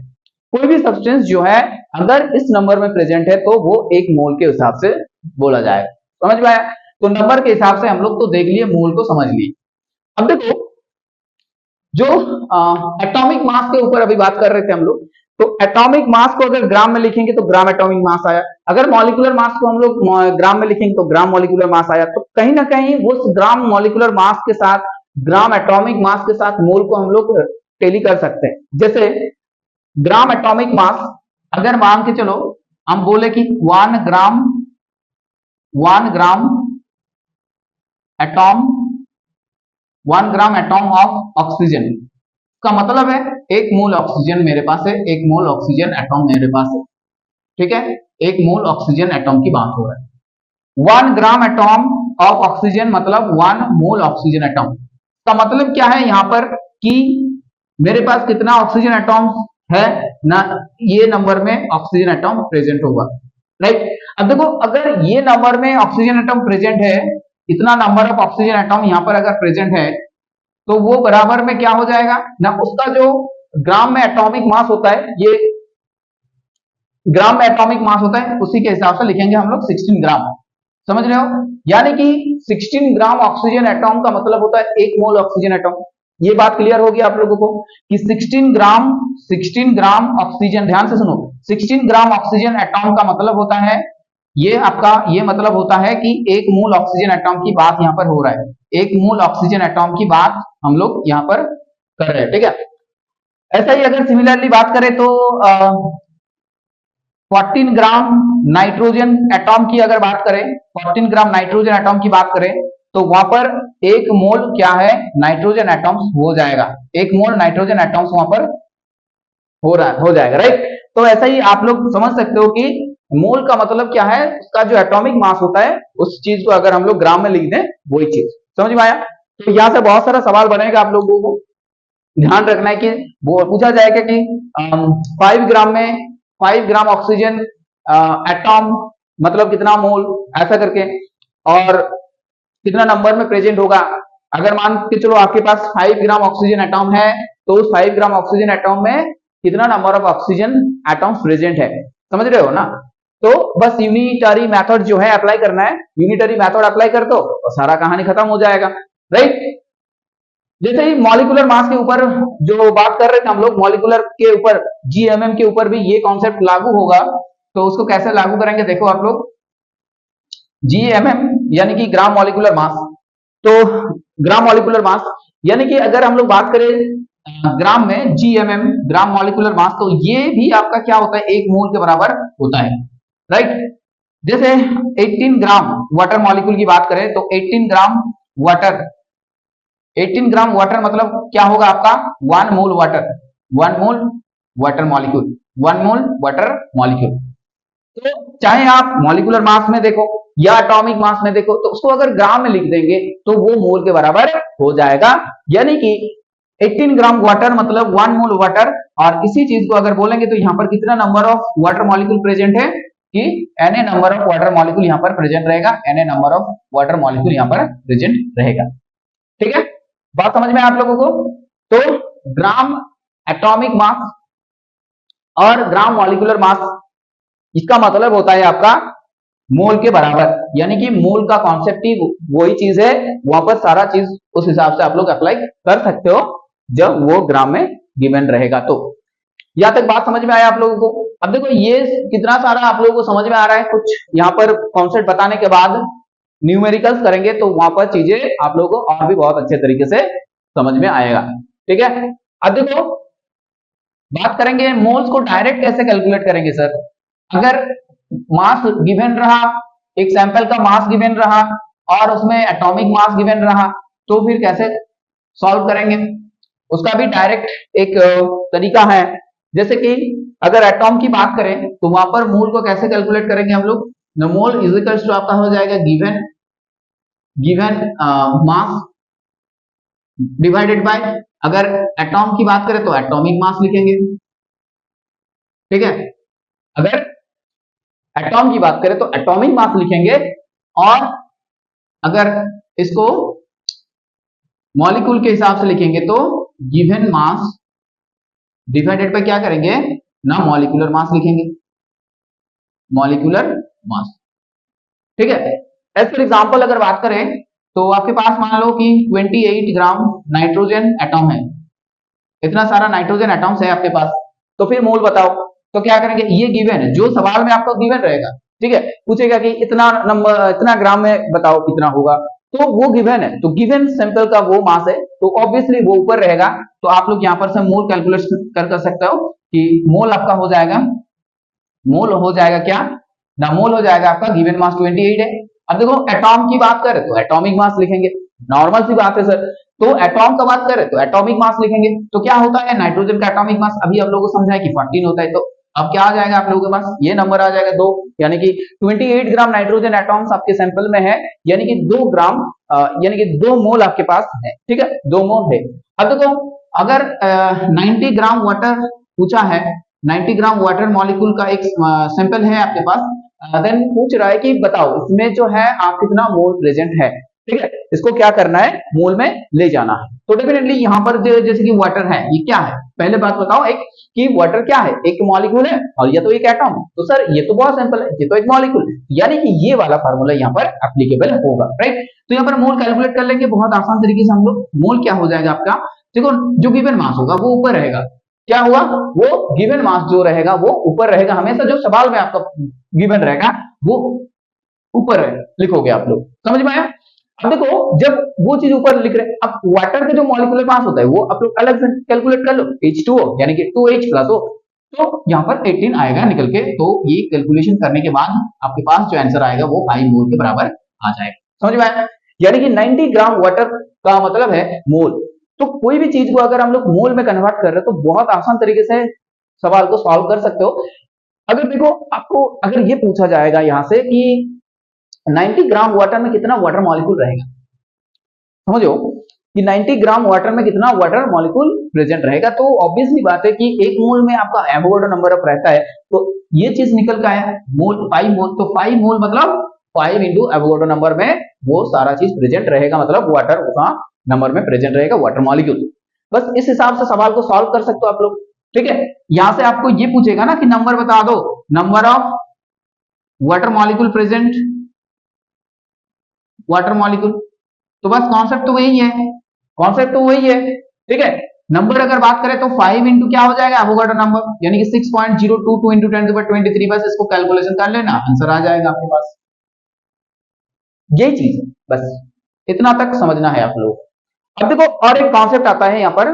कोई भी सब्सटेंस जो है अगर इस नंबर में प्रेजेंट है तो वो 1 मोल के हिसाब से बोला जाएगा। समझ में आया? तो नंबर के हिसाब से हम लोग तो देख लिए, मोल को समझ लिए। अब देखो जो एटॉमिक मास के ऊपर अभी बात कर रहे थे हम लोग, तो एटॉमिक मास को अगर ग्राम में लिखेंगे तो ग्राम एटॉमिक मास आया। अगर मॉलिक्यूलर मास को हम लोग ग्राम में लिखेंगे तो ग्राम मॉलिक्यूलर मास आया। तो कहीं ना कहीं उस ग्राम मॉलिक्यूलर मास के साथ ग्राम एटॉमिक मास के साथ मोल को हम लोग टेली कर सकते हैं। जैसे ग्राम एटॉमिक मास अगर मान के चलो हम बोले कि 1 gram atom 1 gram atom of oxygen का मतलब है 1 मोल ऑक्सीजन मेरे पास है, 1 मोल ऑक्सीजन एटॉम मेरे पास है, ठीक है। 1 मोल ऑक्सीजन एटॉम की बात हो रहा है। 1 ग्राम एटॉम ऑफ ऑक्सीजन मतलब 1 मोल ऑक्सीजन एटॉम का मतलब क्या है यहाँ पर कि मेरे पास कितना ऑक्सीजन एटॉम है ना, ये नंबर में ऑक्सीजन एटॉम प्रेजेंट होगा, राइट। अब देखो अगर ये नंबर में ऑक्सीजन एटॉम प्रेजेंट है, इतना नंबर ऑफ ऑक्सीजन एटॉम यहाँ पर अगर प्रेजेंट है, तो वो बराबर में क्या हो जाएगा ना, उसका जो ग्राम में एटॉमिक मास होता है ये ग्राम में एटॉमिक मास होता है उसी के हिसाब से लिखेंगे हम लोग 16 ग्राम। समझ रहे हो? यानी कि 16 ग्राम ऑक्सीजन एटॉम का मतलब होता है 1 मोल ऑक्सीजन एटॉम। ये बात क्लियर होगी आप लोगों को कि 16 ग्राम ऑक्सीजन, ध्यान से सुनो, 16 ग्राम ऑक्सीजन एटॉम का मतलब होता है, ये आपका ये मतलब होता है कि 1 मोल ऑक्सीजन एटॉम की बात यहां पर हो रहा है। 1 मोल ऑक्सीजन एटॉम की बात हम लोग यहां पर कर रहे हैं, ठीक है। ऐसा ही अगर सिमिलरली बात करें तो 14 ग्राम नाइट्रोजन एटॉम की अगर बात करें, 14 ग्राम नाइट्रोजन एटॉम की बात करें तो वहां पर 1 मोल क्या है, नाइट्रोजन एटॉम्स हो जाएगा। 1 मोल नाइट्रोजन एटॉम्स वहां पर हो जाएगा, राइट। तो ऐसा ही आप लोग समझ सकते हो कि मोल का मतलब क्या है, उसका जो एटॉमिक मास होता है उस चीज को अगर हम लोग ग्राम में लिख दें वही चीज। समझ में आया? तो यहां से बहुत सारा सवाल बनेगा, आप लोगों को ध्यान रखना है कि वो पूछा जाएगा कि 5 ग्राम में 5 ग्राम ऑक्सीजन एटॉम मतलब कितना मोल, ऐसा करके, और कितना नंबर में प्रेजेंट होगा। अगर मान के चलो आपके पास 5 ग्राम ऑक्सीजन एटॉम है तो उस 5 ग्राम ऑक्सीजन एटॉम में कितना number of oxygen atoms present है। समझ रहे हो ना? तो बस यूनिटरी मेथड जो है अप्लाई करना है, यूनिटरी मेथड अप्लाई कर दो और सारा कहानी खत्म हो जाएगा, राइट। जैसे ही मॉलिक्यूलर मास के ऊपर जो बात कर रहे थे हम लोग, मॉलिक्यूलर के ऊपर जीएमएम के ऊपर भी ये कॉन्सेप्ट लागू होगा। तो उसको कैसे लागू करेंगे देखो आप लोग, जीएमएम यानी कि ग्राम मॉलिक्यूलर मास। तो ग्राम मॉलिक्यूलर मास यानी कि अगर हम लोग बात करें ग्राम में जीएमएम ग्राम मॉलिक्यूलर मास, तो ये भी आपका क्या होता है, 1 मोल के बराबर होता है, राइट। जैसे 18 ग्राम वाटर मॉलिक्यूल की बात करें तो 18 ग्राम वाटर, 18 ग्राम वाटर मतलब क्या होगा आपका 1 मोल वाटर, 1 मोल वाटर मॉलिक्यूल, 1 मोल वाटर मॉलिक्यूल। तो चाहे आप मॉलिक्यूलर मास में देखो या एटॉमिक मास में देखो, तो उसको अगर ग्राम में लिख देंगे तो वो मोल के बराबर हो जाएगा। यानी कि 18 ग्राम वाटर मतलब 1 मोल वाटर, और इसी चीज को अगर बोलेंगे तो यहाँ पर कितना number of water molecule present है कि Na number of water molecule यहाँ पर प्रेजेंट रहेगा, Na number of water molecule यहाँ पर प्रेजेंट रहेगा, ठीक है। बात समझ में आप लोगों को? तो ग्राम एटॉमिक मास और ग्राम मॉलिक्यूलर मास, इसका मतलब होता है आपका मोल के बराबर। यानी कि मोल का कॉन्सेप्ट ही वही चीज है, वहां पर सारा चीज उस हिसाब से आप लोग अप्लाई कर सकते हो जब वो ग्राम में गिवन रहेगा। तो यहां तक बात समझ में आया आप लोगों को? अब देखो ये कितना सारा आप लोगों को समझ में आ रहा है। कुछ यहाँ पर कॉन्सेप्ट बताने के बाद न्यूमेरिकल्स करेंगे तो वहां पर चीजें आप लोगों को और भी बहुत अच्छे तरीके से समझ में आएगा, ठीक है। अब देखो बात करेंगे मोल्स को डायरेक्ट कैसे कैलकुलेट करेंगे सर। अगर मास गिवन रहा, एक सैंपल का मास गिवन रहा और उसमें एटॉमिक मास गिवन रहा, तो फिर कैसे सॉल्व करेंगे, उसका भी डायरेक्ट एक तरीका है। जैसे कि अगर एटॉम की बात करें तो वहां पर मोल को कैसे कैलकुलेट करेंगे हम लोग, मोल इज इक्वल्स टू आपका हो जाएगा गिवन मास डिवाइडेड बाय, अगर एटॉम की बात करें तो एटॉमिक मास लिखेंगे, ठीक है। अगर एटॉम की बात करें तो एटॉमिक मास लिखेंगे, और अगर इसको मॉलिक्यूल के हिसाब से लिखेंगे तो गिवन मास डिवाइडेड बाय क्या करेंगे ना, मॉलिक्यूलर मास लिखेंगे, मॉलिक्यूलर मास, ठीक है। एज फॉर एग्जांपल अगर बात करें तो आपके पास मान लो कि 28 ग्राम नाइट्रोजन एटॉम है, इतना सारा नाइट्रोजन एटॉम्स है आपके पास, तो फिर मोल बताओ। तो क्या करेंगे, ये गिवन है, जो सवाल में आपको गिवन रहेगा, ठीक है, पूछेगा कि इतना नंबर इतना ग्राम में बताओ कितना होगा, तो वो गिवन है, तो गिवन सैंपल का वो मास है, तो ऑब्वियसली वो ऊपर रहेगा। तो आप लोग यहाँ पर से मोल कैलकुलेट कर सकते हो कि मोल आपका हो जाएगा, मोल हो जाएगा क्या ना, मोल हो जाएगा आपका गिवन मास 28 है। अब देखो एटॉम की बात करें तो एटॉमिक मास लिखेंगे, नॉर्मल सी बात है सर। तो एटॉम का बात करें तो एटॉमिक मास लिखेंगे, तो क्या होता है नाइट्रोजन का एटॉमिक मास, अभी आप लोगों को समझा है कि 14 होता है, तो अब क्या आ जाएगा आप लोगों के पास, ये नंबर आ जाएगा 2, यानी कि 28 ग्राम नाइट्रोजन एटॉम्स आपके सैंपल में है, यानी कि 2 ग्राम यानी कि 2 मोल आपके पास है, ठीक है, 2 मोल है। अब देखो अगर 90 ग्राम वाटर पूछा है, 90 ग्राम वाटर मॉलिक्यूल का एक सैंपल है आपके पास, देन पूछ रहा है कि बताओ इसमें जो है आप कितना मोल प्रेजेंट है, ठीक है, इसको क्या करना है, मोल में ले जाना है। तो डेफिनेटली यहाँ पर जैसे कि वाटर है, ये क्या है, पहले बात बताओ, एक कि वाटर क्या है, एक मॉलिक्यूल है और ये तो एक एटम है। तो सर ये तो बहुत सिंपल है, ये तो एक मॉलिक्यूल, यानी कि ये वाला फार्मूला यहाँ पर एप्लीकेबल होगा, राइट। तो यहाँ पर मोल कैलकुलेट कर लेंगे बहुत आसान तरीके से हम लोग। मोल क्या हो जाएगा आपका, देखो जो गिवन मास होगा वो ऊपर रहेगा, क्या हुआ, वो गिवन मास जो रहेगा वो ऊपर रहेगा, हमेशा जो सवाल में आपका गिवन रहेगा वो ऊपर है, लिखोगे आप लोग, समझ में आया। अब देखो जब वो चीज ऊपर लिख रहे हैं, अब वाटर का जो मॉलिक्यूलर मास होता है वो आप लोग अलग से कैलकुलेट कर लो, H2O यानी कि 2H प्लस O, तो यहाँ पर 18 आएगा निकल के। तो ये कैलकुलेशन करने के बाद आपके पास जो आंसर आएगा वो 5 मोल के बराबर आ जाएगा, समझ में आया। यानी कि 90 ग्राम वाटर का मतलब है मोल। तो कोई भी चीज को अगर हम लोग मोल में कन्वर्ट कर रहे हैं तो बहुत आसान तरीके से सवाल को सॉल्व कर सकते हो। अगर देखो आपको अगर ये पूछा जाएगा यहाँ से कि 90 ग्राम वाटर में कितना वाटर मॉलिक्यूल रहेगा, समझो कि 90 ग्राम वाटर में कितना वाटर मॉलिक्यूल प्रेजेंट रहेगा, तो ऑब्वियसली बात है कि एक मोल में आपका एवोगाड्रो नंबर ऑफ रहता है, तो ये चीज निकल के आया मोल 5 मोल, तो 5 मोल मतलब 5 इंटू एवोगाड्रो नंबर में वो सारा चीज प्रेजेंट रहेगा, मतलब वाटर उसका नंबर में प्रेजेंट रहेगा वाटर मॉलिक्यूल। बस इस हिसाब से सवाल को सॉल्व कर सकते हो आप लोग, ठीक है। यहां से आपको ये पूछेगा ना कि नंबर बता दो, number of water molecule present, water molecule, तो बस कॉन्सेप्ट तो वही है, कॉन्सेप्ट तो वही है, ठीक है। नंबर अगर बात करें तो 5 इंटू क्या हो जाएगा एवोगाड्रो नंबर, यानी कि 6.022 इंटू 10⁻23, बस इसको कैलकुलेशन कर लेना, आंसर आ जाएगा आपके पास। यही चीज है, बस इतना तक समझना है आप लोग। अब देखो और एक कॉन्सेप्ट आता है यहाँ पर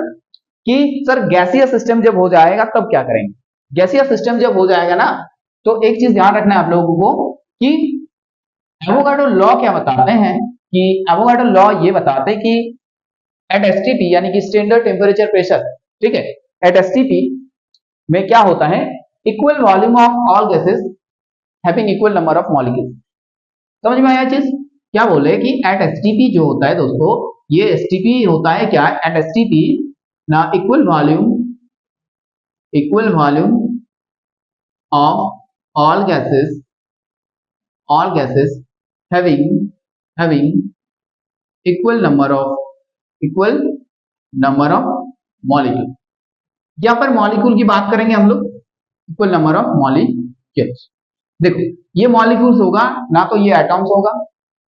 कि सर गैसीय सिस्टम जब हो जाएगा तब क्या करेंगे। गैसीय सिस्टम जब हो जाएगा ना, तो एक चीज ध्यान रखना है आप लोगों को कि एवोगाड्रो लॉ क्या बताते हैं, कि एवोगाड्रो लॉ ये बताते हैं कि एट एसटीपी यानी कि स्टैंडर्ड टेम्परेचर प्रेशर, ठीक है, एट एसटीपी में क्या होता है, equal volume of all gases having equal number of molecule. समझ में आया चीज, क्या बोले कि एट एसटीपी जो होता है दोस्तों, ये एसटीपी होता है क्या, एट एसटीपी ना equal volume of all gases having equal number of molecule। यहां पर मॉलिक्यूल की बात करेंगे हम लोग, इक्वल नंबर ऑफ मॉलिक्यूल्स। देखो ये मॉलिक्यूल्स होगा ना, तो ये एटम्स होगा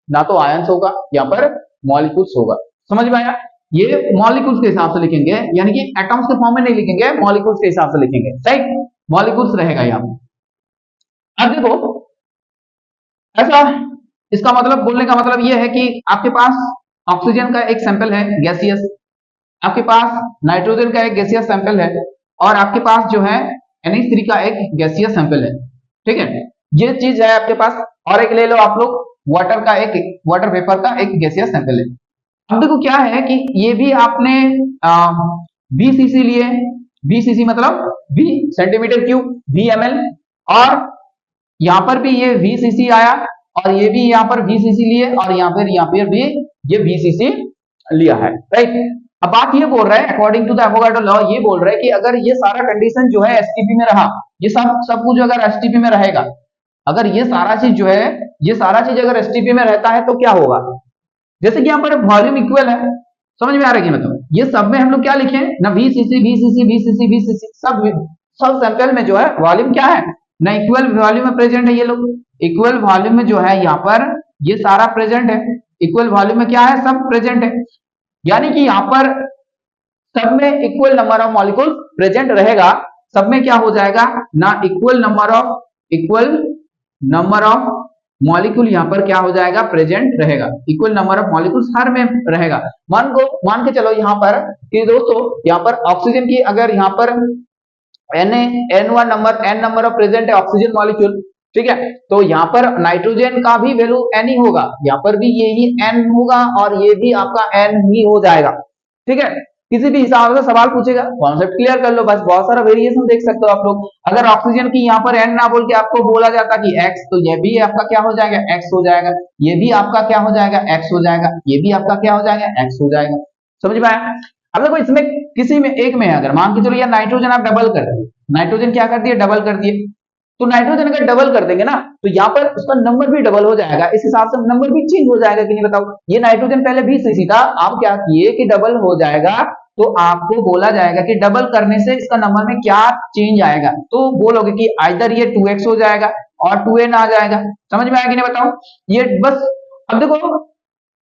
ना, तो आयंस होगा, यहाँ पर मॉलिक्यूल्स होगा, समझ में आया। ये मॉलिक्यूल्स के हिसाब से लिखेंगे, यानी कि एटम्स के फॉर्म में नहीं लिखेंगे, मॉलिक्यूल्स के हिसाब से लिखेंगे, राइट, मॉलिक्यूल्स रहेगा यहाँ पर। अब देखो ऐसा, इसका मतलब बोलने का मतलब यह है कि आपके पास ऑक्सीजन का एक सैंपल है गैसियस, आपके पास नाइट्रोजन का एक गैसियस सैंपल है, और आपके पास जो है NH3 का एक गैसियस सैंपल है, ठीक है, ये चीज है आपके पास। और एक ले लो आप लोग वाटर वेपर का एक गैसियस सैंपल है। अब देखो क्या है कि ये भी आपने 20 cc लिए, 20 cc मतलब 20 सेंटीमीटर क्यूब, 20 ml, और यहां पर भी ये 20 cc आया, और ये भी यहाँ पर 20 cc लिए, और यहाँ पर भी ये 20 cc लिया है, राइट। अब बात ये बोल रहा है according to the Avogadro law, ये बोल रहा है कि अगर ये सारा कंडीशन जो है एसटीपी में रहा, ये सब कुछ अगर एसटीपी में रहेगा, अगर ये सारा चीज जो है, ये सारा चीज अगर एसटीपी में रहता है तो क्या होगा, जैसे कि यहाँ पर वॉल्यूम इक्वल है, समझ में आ रहा है कि मतलब ये सब में हम लोग क्या लिखे ना, 20 cc 20 cc 20 cc 20 cc, सब सैंपल में जो है वॉल्यूम क्या है ना, इक्वल वॉल्यूम में प्रेजेंट है, ये लोग इक्वल वॉल्यूम में जो है यहाँ पर ये सारा प्रेजेंट है, इक्वल वॉल्यूम में क्या है, सब प्रेजेंट है, यानी कि यहाँ पर सब में equal number of molecule present रहेगा, सब में क्या हो जाएगा ना, इक्वल नंबर ऑफ मॉलिक्यूल यहाँ पर क्या हो जाएगा, प्रेजेंट रहेगा, इक्वल नंबर ऑफ मॉलिक्यूल्स हर में रहेगा। मान के चलो यहाँ पर कि दोस्तों यहाँ पर ऑक्सीजन की अगर यहाँ पर n नंबर ऑफ प्रेजेंट है ऑक्सीजन मॉलिक्यूल, ठीक है, तो यहाँ पर नाइट्रोजन का भी वैल्यू n ही होगा, यहाँ पर भी ये ही n होगा, और ये भी आपका n ही हो जाएगा, ठीक है। किसी भी हिसाब से सवाल पूछेगा, कॉन्सेप्ट क्लियर कर लो, बस बहुत सारा वेरिएशन देख सकते हो आप लोग। अगर ऑक्सीजन की यहाँ पर n ना बोल के आपको बोला जाता कि x, तो ये भी आपका क्या हो जाएगा, x हो जाएगा, ये भी आपका क्या हो जाएगा, x हो जाएगा, ये भी आपका क्या हो जाएगा, x हो जाएगा, समझ में आया। अब देखो इसमें किसी में एक में अगर मान के चलो यार नाइट्रोजन आप डबल कर दिए, नाइट्रोजन क्या कर दिए, डबल कर दिए, तो नाइट्रोजन अगर डबल कर देंगे ना, तो यहाँ पर उसका नंबर भी डबल हो जाएगा, इस हिसाब से नंबर भी चेंज हो जाएगा कि नहीं बताओ। ये नाइट्रोजन पहले 20 cc था, आप क्या किए कि डबल हो जाएगा तो आपको बोला जाएगा कि डबल करने से इसका नंबर में क्या चेंज आएगा, तो बोलोगे कि आइदर ये 2x हो जाएगा और 2n आ जाएगा। समझ में आया कि नहीं बताओ? ये बस अब देखो,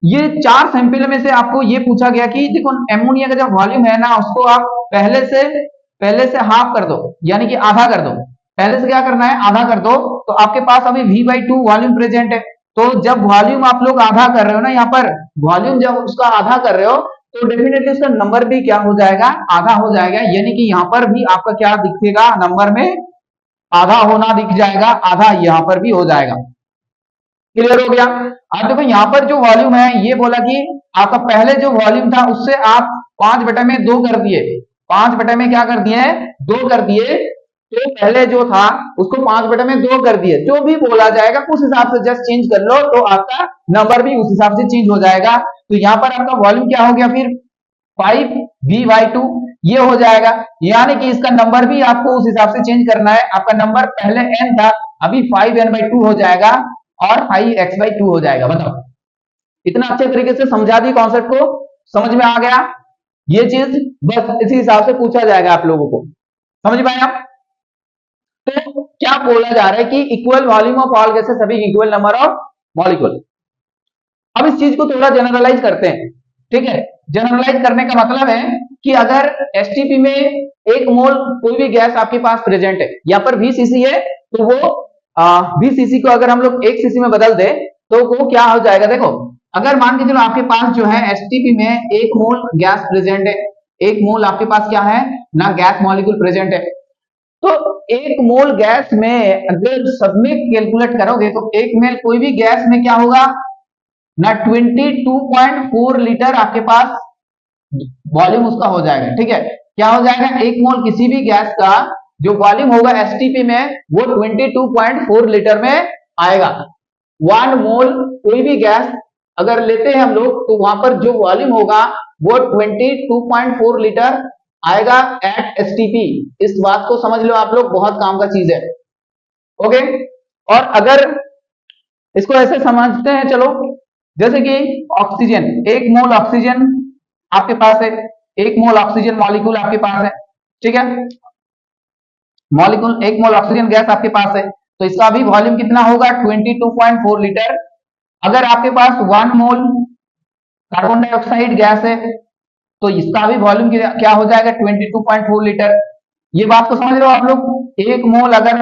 ये 4 सैंपल में से आपको ये पूछा गया कि देखो एमोनिया का जो वॉल्यूम है ना, उसको आप पहले से हाफ कर दो, यानी कि आधा कर दो। पहले से क्या करना है, आधा कर दो, तो आपके पास अभी v/2 वॉल्यूम प्रेजेंट है। तो जब वॉल्यूम आप लोग आधा कर रहे हो ना, यहाँ पर वॉल्यूम जब उसका आधा कर रहे हो तो डेफिनेटली उसका नंबर भी क्या हो जाएगा, आधा हो जाएगा। यानी कि यहाँ पर भी आपका क्या दिखेगा, नंबर में आधा होना दिख जाएगा, आधा यहाँ पर भी हो जाएगा। क्लियर हो गया? अब देखो यहाँ पर जो वॉल्यूम है, ये बोला कि आपका पहले जो वॉल्यूम था उससे आप 5/2 कर दिए, 5/में क्या कर दिए, 2 कर दिए। तो पहले जो था उसको 5/2 कर दिए, जो भी बोला जाएगा उस हिसाब से जस्ट चेंज कर लो, तो आपका नंबर भी उस हिसाब से चेंज हो जाएगा। तो यहाँ पर आपका वॉल्यूम क्या हो गया, फिर 5v/2 ये हो जाएगा। यानी कि इसका नंबर भी आपको उस हिसाब से चेंज करना है। आपका नंबर पहले n था, अभी 5n/2 हो जाएगा और 5x/2 हो जाएगा। बताओ, इतना अच्छे तरीके से समझा दी, कॉन्सेप्ट को समझ में आ गया? ये चीज बस इसी हिसाब से पूछा जाएगा आप लोगों को, समझ में आया? तो क्या बोला जा रहा है कि equal volume of all gases having equal number of molecule. अब इस चीज को थोड़ा जनरलाइज करते हैं, ठीक है? जनरलाइज करने का मतलब है कि अगर एसटीपी में 1 मोल कोई भी गैस आपके पास प्रेजेंट है, यहाँ पर VCC है, तो वो VCC को अगर हम लोग 1 cc में बदल दे तो वो क्या हो जाएगा, देखो अगर मान के चलो आपके पास जो है एसटीपी में 1 मोल गैस प्रेजेंट है, 1 मोल आपके पास क्या है ना, गैस मॉलिक्यूल प्रेजेंट है। तो 1 मोल गैस में अगर सब में कैलकुलेट करोगे तो 1 मोल कोई भी गैस में क्या होगा ना, 22.4 लीटर आपके पास वॉल्यूम उसका हो जाएगा। ठीक है, क्या हो जाएगा, 1 मोल किसी भी गैस का जो वॉल्यूम होगा एसटीपी में वो 22.4 लीटर में आएगा। 1 मोल कोई भी गैस अगर लेते हैं हम लोग तो वहां पर जो वॉल्यूम होगा वो 22.4 लीटर आएगा एट एसटीपी। इस बात को समझ लो आप लोग, बहुत काम का चीज है। ओके, और अगर इसको ऐसे समझते हैं, चलो जैसे कि ऑक्सीजन, 1 मोल ऑक्सीजन आपके पास है, 1 मोल ऑक्सीजन मॉलिक्यूल आपके पास है, ठीक है, मॉलिक्यूल 1 मोल ऑक्सीजन गैस आपके पास है, तो इसका भी वॉल्यूम कितना होगा 22.4 लीटर। अगर आपके पास 1 मोल कार्बन डाइऑक्साइड गैस है तो इसका भी वॉल्यूम क्या हो जाएगा 22.4 लीटर। ये बात को समझ रहे हो आप लोग। 1 मोल अगर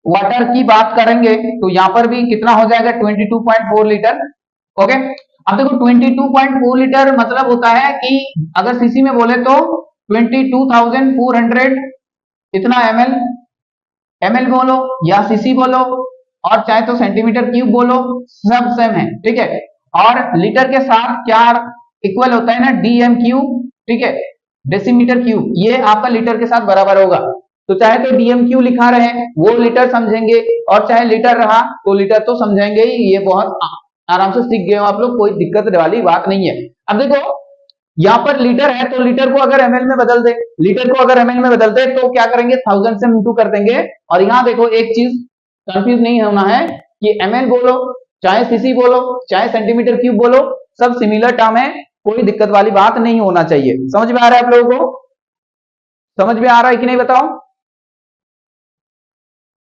वाटर की बात करेंगे तो यहां पर भी कितना हो जाएगा 22.4 लीटर। ओके, अब देखो 22.4 लीटर मतलब होता है कि अगर सीसी में बोले तो 22,400 इतना एमएल बोलो या सीसी बोलो, और चाहे तो सेंटीमीटर क्यूब बोलो, सब सेम है। ठीक है, और लीटर के साथ क्या इक्वल होता है ना, डीएम क्यूब, ठीक है, डेसीमीटर क्यूब, ये आपका लीटर के साथ बराबर होगा। तो चाहे तो डीएम क्यूब लिखा रहे वो लीटर समझेंगे, और चाहे लीटर रहा तो लीटर तो समझेंगे ही। ये बहुत आराम से सीख गए हो आप लोग, कोई दिक्कत वाली बात नहीं है। अब देखो यहाँ पर लीटर है तो लीटर को अगर एमएल में बदल दे, लीटर को अगर एमएल में बदल दे तो क्या करेंगे 1000 से इंटू कर देंगे। और यहाँ देखो एक चीज कंफ्यूज नहीं होना है कि एमएल बोलो चाहे सीसी बोलो चाहे सेंटीमीटर क्यूब बोलो, सब सिमिलर टर्म है, कोई दिक्कत वाली बात नहीं होना चाहिए। समझ में आ रहा है आप लोगों को? समझ में आ रहा है कि नहीं बताओ?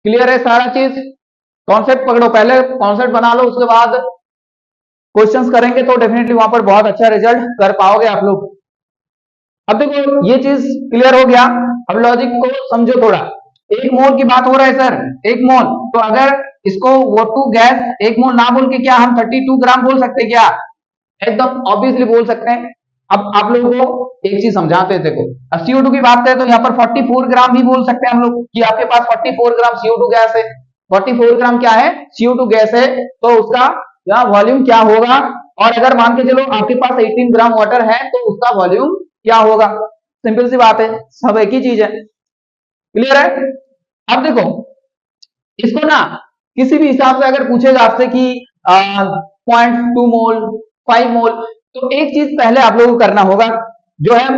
क्लियर है सारा चीज? कॉन्सेप्ट पकड़ो, पहले कॉन्सेप्ट बना लो, उसके बाद क्वेश्चंस करेंगे तो डेफिनेटली वहां पर बहुत अच्छा रिजल्ट कर पाओगे आप लोग। अब देखो ये चीज क्लियर हो गया, अब लॉजिक को समझो थोड़ा। 1 मोल की बात हो रहा है सर, 1 मोल, तो अगर इसको O2 गैस 1 मोल ना बोल के क्या हम 32 ग्राम बोल सकते क्या? एकदम ऑब्वियसली बोल सकते हैं। अब आप लोगों को एक चीज समझाते हैं, देखो अब CO2 की बात करें तो यहाँ पर 44 ग्राम भी बोल सकते हैं हम लोग कि आपके पास 44 ग्राम CO2 गैस है। 44 ग्राम क्या है, CO2 गैस है, तो उसका यहाँ वॉल्यूम क्या होगा। और अगर मान के चलो आपके पास 18 ग्राम वाटर है तो उसका वॉल्यूम क्या होगा। सिंपल सी बात है, सब एक ही चीज है। क्लियर है? अब देखो इसको ना किसी भी हिसाब से अगर पूछेगा आपसे कि 0.2 मोल 5 मोल, तो एक चीज पहले आप लोगों को करना होगा, जो है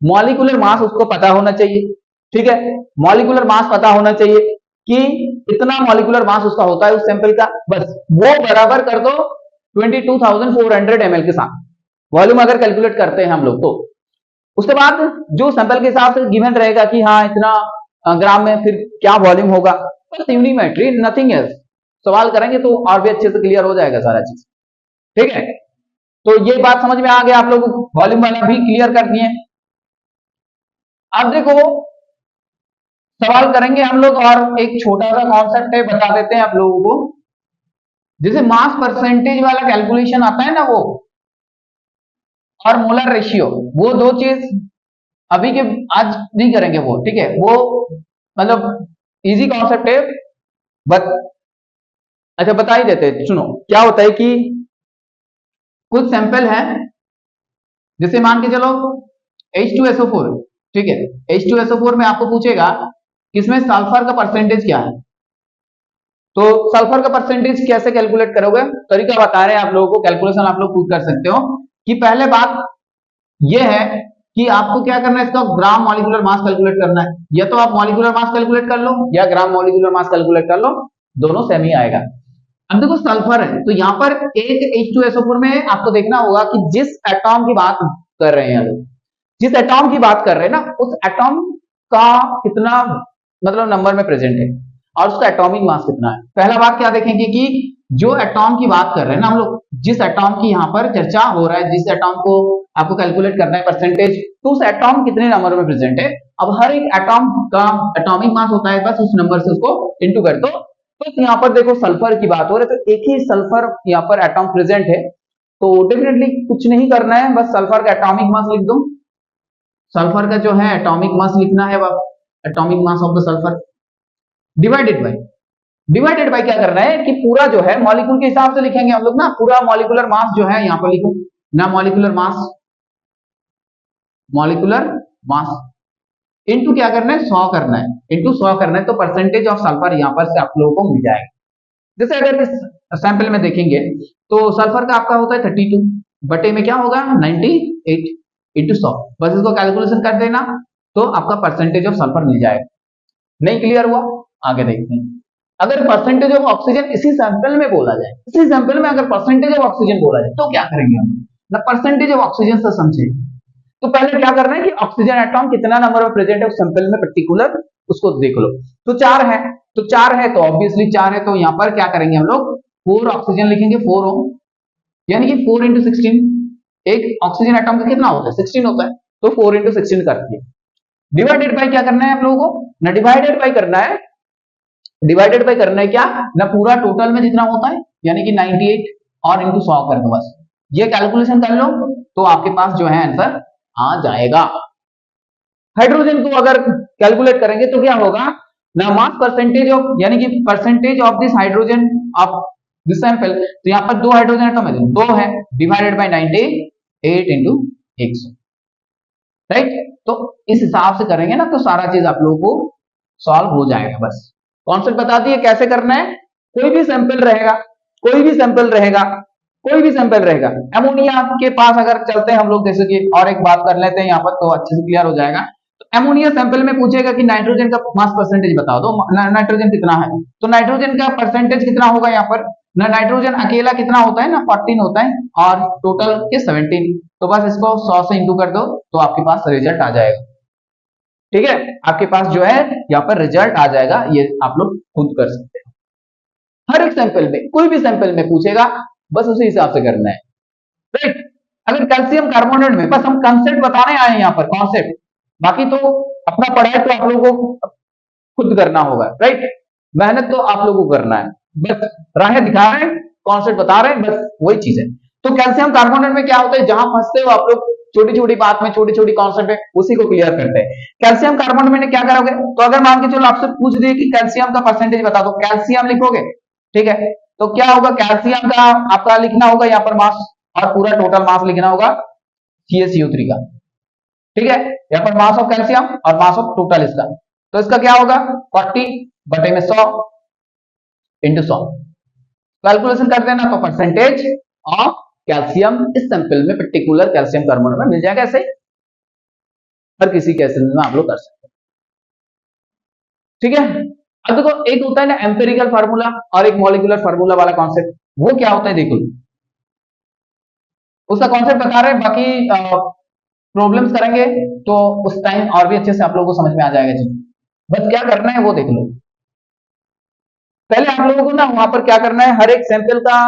मॉलिक्यूलर मास उसको पता होना चाहिए। ठीक है, मॉलिक्यूलर मास पता होना चाहिए कि इतना मॉलिक्यूलर मास उसका होता है उस सैंपल का, बस वो बराबर कर दो 22,400 ml के साथ। वॉल्यूम अगर कैलकुलेट करते हैं हम लोग उसके बाद जो सैंपल के हिसाब से गिवन रहेगा कि हाँ इतना ग्राम में, फिर क्या वॉल्यूम होगा, बस यूनिमेट्री, नथिंग एल्स। सवाल करेंगे तो और भी अच्छे से क्लियर हो जाएगा सारा चीज। ठीक है, तो ये बात समझ में आ गया आप लोगों को, वॉल्यूम वाला भी क्लियर कर दिए। अब देखो सवाल करेंगे हम लोग, और एक छोटा सा कॉन्सेप्ट है बता देते हैं आप लोगों को। जैसे मास परसेंटेज वाला कैलकुलेशन आता है ना, वो और मोलर रेशियो, वो दो चीज अभी के आज नहीं करेंगे वो, ठीक है, वो मतलब इजी कॉन्सेप्ट है, बट अच्छा बता ही देते हैं। सुनो क्या होता है कि कुछ सैंपल है, जैसे मान के चलो H2SO4, ठीक है, H2SO4 में आपको पूछेगा कि इसमें सल्फर का परसेंटेज क्या है। तो सल्फर का परसेंटेज कैसे कैलकुलेट करोगे, तरीका बता रहे हैं आप लोगों को, कैलकुलेशन आप लोग खुद कर सकते हो। कि पहले बात यह है कि आपको क्या करना है, इसका ग्राम मॉलिक्यूलर मास कैलकुलेट करना है। या तो आप मॉलिक्यूलर मास कैलकुलेट कर लो या ग्राम मॉलिक्यूलर मास कैलकुलेट कर लो, दोनों सेम ही आएगा। अब देखो सल्फर है, तो यहाँ पर एक H2SO4 में आपको देखना होगा कि जिस एटॉम की बात कर रहे हैं, जिस एटॉम की बात कर रहे हैं ना, उस एटॉम का कितना मतलब नंबर में प्रेजेंट है और उसका एटॉमिक मास कितना है। पहला बात क्या देखेंगे कि जो एटॉम की बात कर रहे हैं ना हम लोग, जिस एटॉम की यहाँ पर चर्चा हो रहा है, जिस एटॉम को आपको कैलकुलेट करना है परसेंटेज, तो उस एटॉम कितने नंबर में प्रेजेंट है। अब हर एक एटॉम का एटॉमिक मास होता है, बस उस नंबर से उसको इंटू कर दो। तो यहाँ पर देखो सल्फर की बात हो रही है, तो एक ही सल्फर यहाँ पर एटॉम प्रेजेंट है, तो डेफिनेटली कुछ नहीं करना है, बस सल्फर का एटॉमिक मास लिख दो। सल्फर का जो है एटॉमिक मास लिखना है, atomic mass of the sulphur divided by क्या करना है कि पूरा जो है मॉलिक्यूल के हिसाब से लिखेंगे हम लोग ना, पूरा मॉलिक्यूलर मास जो है यहाँ पर लिखो ना, मॉलिक्यूलर मास इनटू क्या करना है, 100 करना है, इनटू 100 करना है, तो परसेंटेज ऑफ सल्फर यहाँ पर से आप लोगों को मिल जाएगा। जैसे अगर इस सैंपल में देखेंगे तो सल्फर का आपका होता है 32 बटे में क्या होगा 98 इंटू 100, बस इसको कैलकुलेशन कर देना तो आपका परसेंटेज ऑफ सल्फर मिल जाएगा। नहीं क्लियर हुआ, आगे देखते हैं। अगर परसेंटेज ऑफ ऑक्सीजन इसी सैंपल में बोला जाए, इसी सैंपल में अगर परसेंटेज ऑफ ऑक्सीजन बोला जाए तो क्या करेंगे हम ना, परसेंटेज ऑफ ऑक्सीजन से समझे। तो पहले क्या करना है कि ऑक्सीजन एटॉम कितना नंबर में प्रेजेंट है उस सैंपल में पर्टिकुलर, उसको देख लो। तो 4 है, तो 4 है तो ऑब्वियसली 4 है, तो यहाँ पर क्या करेंगे हम लोग 4 ऑक्सीजन लिखेंगे, 4 हो यानी कि 4 इंटू 16, एक ऑक्सीजन एटॉम का कितना होता है 16 होता है, तो 4 इंटू 16 कर दिए। डिवाइडेड बाय क्या करना है आप लोगों को ना, डिवाइडेड बाय करना है, डिवाइडेड बाय करना है क्या ना, पूरा टोटल में जितना होता है यानी कि 98 और इंटू 100 कर दो, बस ये कैलकुलेशन कर लो तो आपके पास जो है आंसर आ जाएगा। हाइड्रोजन को अगर कैलकुलेट करेंगे तो क्या होगा ना, मास परसेंटेज ऑफ यानी कि percentage of this hydrogen of this sample, तो यहाँ पर 2 हाइड्रोजन एटम है, 2 है, डिवाइडेड बाय 98 इंटू 100, राइट। तो इस हिसाब से करेंगे ना तो सारा चीज आप लोगों को सॉल्व हो जाएगा। बस कॉन्सेप्ट बता दिए कैसे करना है। कोई भी सैंपल रहेगा, कोई भी सैंपल रहेगा, कोई भी सैंपल रहेगा, एमोनिया के पास अगर चलते हैं हम लोग, जैसे कि और एक बात कर लेते हैं यहाँ पर तो अच्छे से क्लियर हो जाएगा। तो एमोनिया सैंपल में पूछेगा कि नाइट्रोजन का मास परसेंटेज बता दो, नाइट्रोजन कितना है, तो नाइट्रोजन का परसेंटेज कितना होगा यहाँ पर ना, नाइट्रोजन अकेला कितना होता है ना 14 होता है और टोटल के 17, तो बस इसको 100 से इंटू कर दो तो आपके पास रिजल्ट आ जाएगा। ठीक है, आपके पास जो है यहाँ पर रिजल्ट आ जाएगा, ये आप लोग खुद कर सकते हैं। हर एक सैंपल में, कोई भी सैंपल में पूछेगा, बस उसी हिसाब से करना है, राइट। अगर कैल्शियम कार्बोनेट में, बस हम कॉन्सेप्ट बताने आए हैं यहाँ पर, कॉन्सेप्ट, बाकी तो अपना पढ़ाई तो आप लोगों को खुद करना होगा, राइट। मेहनत तो आप लोगों को करना है, बस राहें दिखा रहे हैं, कॉन्सेप्ट बता रहे हैं, बस वही चीज है। तो कैल्शियम कार्बोनेट में क्या होता है, जहां फंसते हो आप लोग छोटी छोटी बात में, छोटी छोटी कॉन्सेप्ट है, उसी को क्लियर करते हैं। कैल्शियम कार्बोनेट में क्या करोगे, तो अगर मान के चलो आपसे पूछ दिए कि कैल्शियम का परसेंटेज बता दो, कैल्शियम लिखोगे, ठीक है, तो क्या होगा कैल्शियम का आपका लिखना होगा यहाँ पर मास, और पूरा टोटल मास लिखना होगा CaCO3 का, ठीक है, यहाँ पर मास ऑफ कैल्शियम और मास ऑफ टोटल इसका, तो इसका क्या होगा 40 बटे में 100 इंटू 100, कैलकुलेशन कर देना तो परसेंटेज ऑफ कैल्शियम इस सैंपल में पर्टिकुलर कैल्शियम कार्बोनेट में मिल जाएगा। ऐसे हर किसी केस में आप लोग कर सकते हैं, ठीक है। अब देखो एक होता है ना एम्पिरिकल फार्मूला और एक मॉलिक्यूलर फार्मूला वाला कॉन्सेप्ट, वो क्या होता है देखो, उसका कॉन्सेप्ट बता रहे हैं, बाकी प्रॉब्लम्स करेंगे तो उस टाइम और भी अच्छे से आप लोगों को समझ में आ जाएगा जी। बस क्या करना है वो देख लो। पहले आप लोगों को ना वहां पर क्या करना है, हर एक सैंपल का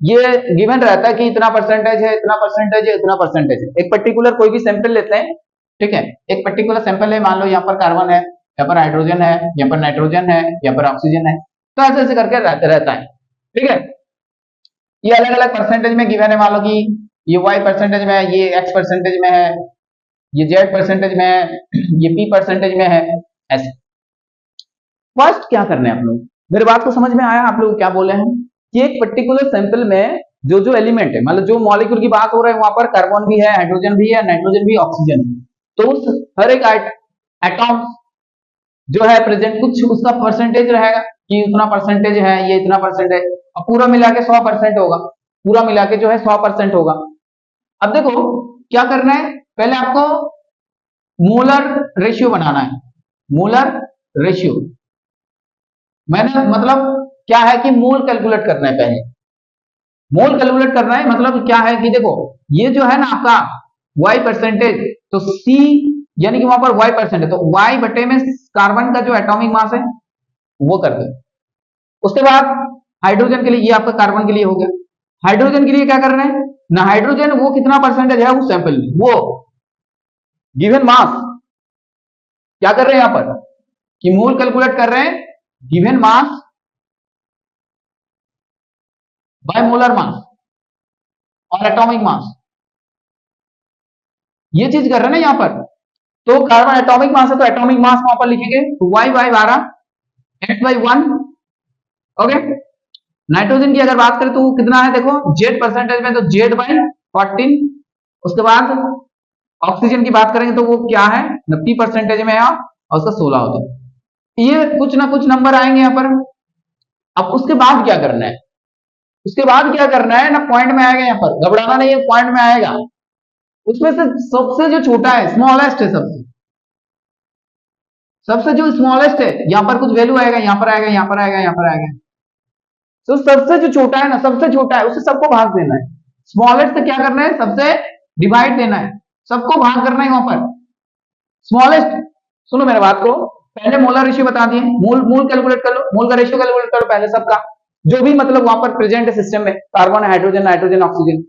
ये गिवन रहता है कि इतना परसेंटेज है, इतना परसेंटेज है, इतना परसेंटेज है। एक पर्टिकुलर कोई भी सैंपल लेते हैं, ठीक है, एक पर्टिकुलर सैंपल है, मान लो यहाँ पर कार्बन है, यहाँ पर हाइड्रोजन है, यहाँ पर नाइट्रोजन है, यहाँ पर ऑक्सीजन है, तो ऐसे ऐसे करके रहता है, ठीक है। ये अलग अलग परसेंटेज में गिवन है, मान लो कि ये y परसेंटेज में है, ये x परसेंटेज में है, ये z परसेंटेज में है, ये p परसेंटेज में है, ऐसे। फर्स्ट क्या करना है आप लोग, मेरे बात को समझ में आया आप लोग क्या बोले हैं कि एक पर्टिकुलर सैंपल में जो जो एलिमेंट है, मतलब जो मॉलिक्यूल की बात हो रहा है वहां पर कार्बन भी है, हाइड्रोजन भी है, नाइट्रोजन भी, ऑक्सीजन है, तो उस हर एक एटॉम जो है प्रेजेंट कुछ उसका परसेंटेज रहेगा कि इतना परसेंटेज है, ये इतना परसेंटेज, और पूरा मिला के 100% होगा, पूरा मिला के जो है 100% होगा। अब देखो क्या करना है, पहले आपको मोलर रेशियो बनाना है, मोलर रेशियो मैंने मतलब क्या है कि मोल कैलकुलेट करना है, पहले मोल कैलकुलेट करना है, मतलब क्या है कि देखो ये जो है ना आपका y परसेंटेज, तो C यानी कि वहां पर y परसेंट है, तो y बटे में कार्बन का जो एटॉमिक मास है वो कर दो। उसके बाद हाइड्रोजन के लिए, ये आपका कार्बन के लिए हो गया, हाइड्रोजन के लिए क्या करना है ना, हाइड्रोजन वो कितना परसेंटेज है उस सैंपल में, वो गिवन मास क्या कर रहे हैं यहां पर कि मोल कैलकुलेट कर रहे हैं given mass by molar mass और एटॉमिक मास, ये चीज कर रहे हैं ना यहां पर। तो कार्बन एटॉमिक मास है तो एटॉमिक मास वहां पर लिखेंगे, तो y by 12, x by 1, okay. Nitrogen की अगर बात करें तो कितना है देखो, z परसेंटेज में तो z बाई 14, उसके बाद ऑक्सीजन की बात करेंगे तो वो क्या है 90 परसेंटेज में है और उसका 16 होता है। ये कुछ ना कुछ नंबर आएंगे यहाँ पर। अब उसके बाद क्या करना है, उसके बाद क्या करना है ना, पॉइंट में आएगा, यहाँ पर घबराना नहीं है, पॉइंट में आएगा, उसमें से सबसे जो छोटा है, स्मॉलेस्ट है, सबसे सबसे जो स्मॉलेस्ट है, यहां पर कुछ वैल्यू आएगा, यहां पर आएगा, यहां पर आएगा, यहां पर आएगा, तो सबसे जो छोटा है ना, सबसे छोटा है उसे सबको भाग देना है, स्मॉलेस्ट से क्या करना है, सबसे डिवाइड देना है, सबको भाग करना है वहां पर स्मॉलेस्ट। सुनो मेरे बात को, पहले मोलर रेशियो बता दिए, मूल मूल कैलकुलेट कर लो, मूल का रेशियो कैलकुलेट करो पहले सबका, जो भी मतलब वहां पर प्रेजेंट है सिस्टम में, कार्बन, हाइड्रोजन, नाइट्रोजन, ऑक्सीजन।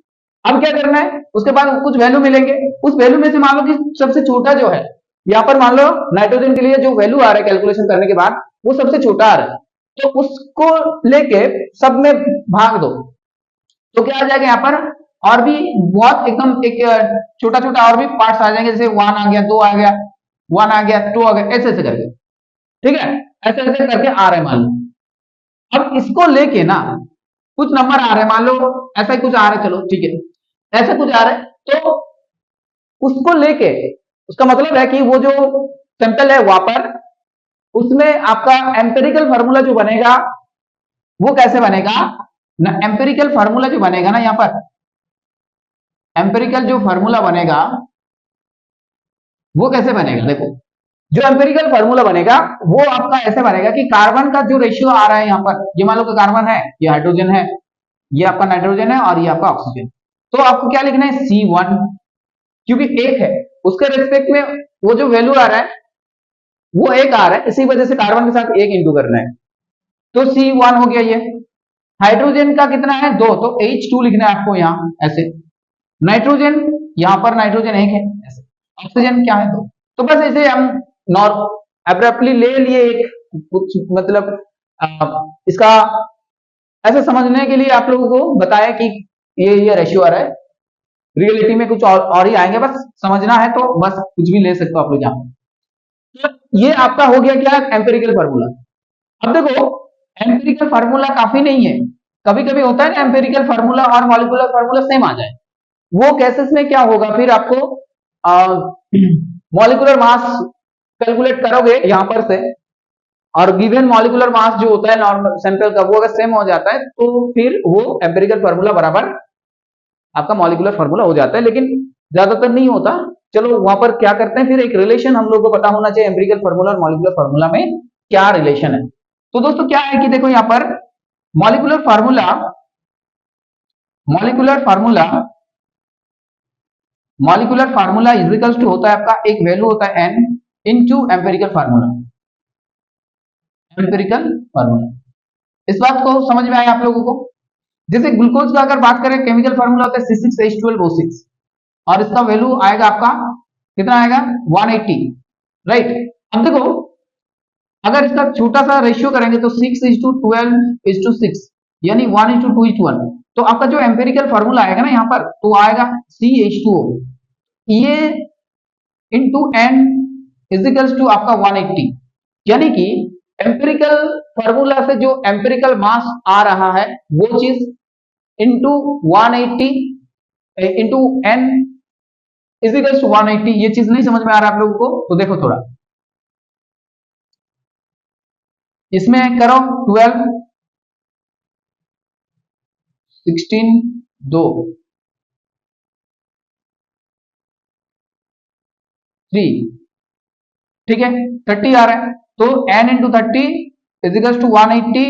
अब क्या करना है, उसके बाद कुछ वैल्यू मिलेंगे, उस वैल्यू में से मान लो कि सबसे छोटा जो है, यहाँ पर मान लो नाइट्रोजन के लिए जो वैल्यू आ रहा है कैलकुलेशन करने के बाद वो सबसे छोटा आ रहा है, तो उसको लेके सब में भाग दो, तो क्या आ जाएगा यहाँ पर, और भी बहुत एकदम एक छोटा छोटा और भी पार्ट्स आ जाएंगे, जैसे 1 आ गया, 2 आ गया, 1 आ गया, 2 आ गया, ऐसे ऐसे करके, ठीक है, ऐसे ऐसे करके आ रहे हैं मान लो। अब इसको लेके ना कुछ नंबर आ रहे हैं, मान लो ऐसा ही कुछ आ रहा है, चलो ठीक है, ऐसा कुछ आ रहा है, तो उसको लेके उसका मतलब है कि वो जो सैंपल है वहां पर, उसमें आपका एम्पेरिकल फार्मूला जो बनेगा वो कैसे बनेगा ना, एम्पेरिकल फार्मूला जो बनेगा ना, यहां पर एम्पेरिकल जो फार्मूला बनेगा वो कैसे बनेगा, देखो जो एम्पेरिकल फार्मूला बनेगा वो आपका ऐसे बनेगा कि कार्बन का जो रेशियो आ रहा है यहाँ पर, ये मान लो कि कार्बन है, ये हाइड्रोजन है, ये आपका नाइट्रोजन है और ये आपका ऑक्सीजन, तो आपको क्या लिखना है C1, क्योंकि एक है उसके रेस्पेक्ट में वो जो वैल्यू आ रहा है वो एक आ रहा है, इसी वजह से कार्बन के साथ एक इंटू करना है, तो C1 हो गया ये। हाइड्रोजन का कितना है 2, तो H2 लिखना है आपको यहाँ ऐसे, नाइट्रोजन यहाँ पर नाइट्रोजन एक है ऐसे, ऑक्सीजन क्या है 2, तो बस ऐसे हम एब्रप्टली ले लिए एक कुछ मतलब इसका ऐसे समझने के लिए आप लोगों को बताया कि ये रेशियो आ रहा है, रियलिटी में कुछ और ही आएंगे, बस समझना है तो बस कुछ भी ले सकते हो आप लोग यहाँ। तो ये आपका हो गया क्या, एम्पेरिकल फार्मूला। अब देखो एम्पेरिकल फार्मूला काफी नहीं है, कभी कभी होता है ना एम्पेरिकल फार्मूला और मॉलिक्यूलर फार्मूला सेम आ जाए, वो केसेस में क्या होगा, फिर आपको मॉलिक्यूलर मास कैलकुलेट करोगे यहां पर से, और गिवन मॉलिक्यूलर मास जो होता है नॉर्मल सैंपल का वो अगर सेम हो जाता है तो फिर वो एम्पेरिकल फार्मूला बराबर आपका मॉलिक्यूलर फार्मूला हो जाता है, लेकिन ज्यादातर नहीं होता। चलो वहां पर क्या करते हैं, फिर एक रिलेशन हम लोग को पता होना चाहिए एम्पेरिकल फार्मूला और मॉलिक्यूलर फार्मूला में क्या रिलेशन है। तो दोस्तों क्या है कि देखो यहाँ पर molecular formula molecular formula equals to होता है आपका एक वैल्यू होता है n into empirical formula. Empirical formula, इस बात को समझ में आया आप लोगों को? जैसे ग्लूकोज का अगर बात करें केमिकल फार्मूला होता है C6H12O6 और इसका वैल्यू आएगा आपका कितना आएगा 180, राइट। अब देखो अगर इसका छोटा सा रेशियो करेंगे तो 6:12:6 यानी 1:2:1, तो आपका जो एम्पिरिकल फार्मूला आएगा ना यहाँ पर तो आएगा CH2O ये इंटू n इजिकल्स टू आपका 180, यानी कि एम्पिरिकल फार्मूला से जो एम्पिरिकल मास आ रहा है वो चीज into 180 into n equals to 180, ये चीज नहीं समझ में आ रहा आप लोगों को? तो देखो थोड़ा इसमें करो 12 16 2 3, ठीक है 30 आ रहा है तो n इंटू 30 इजिकल्स टू 180,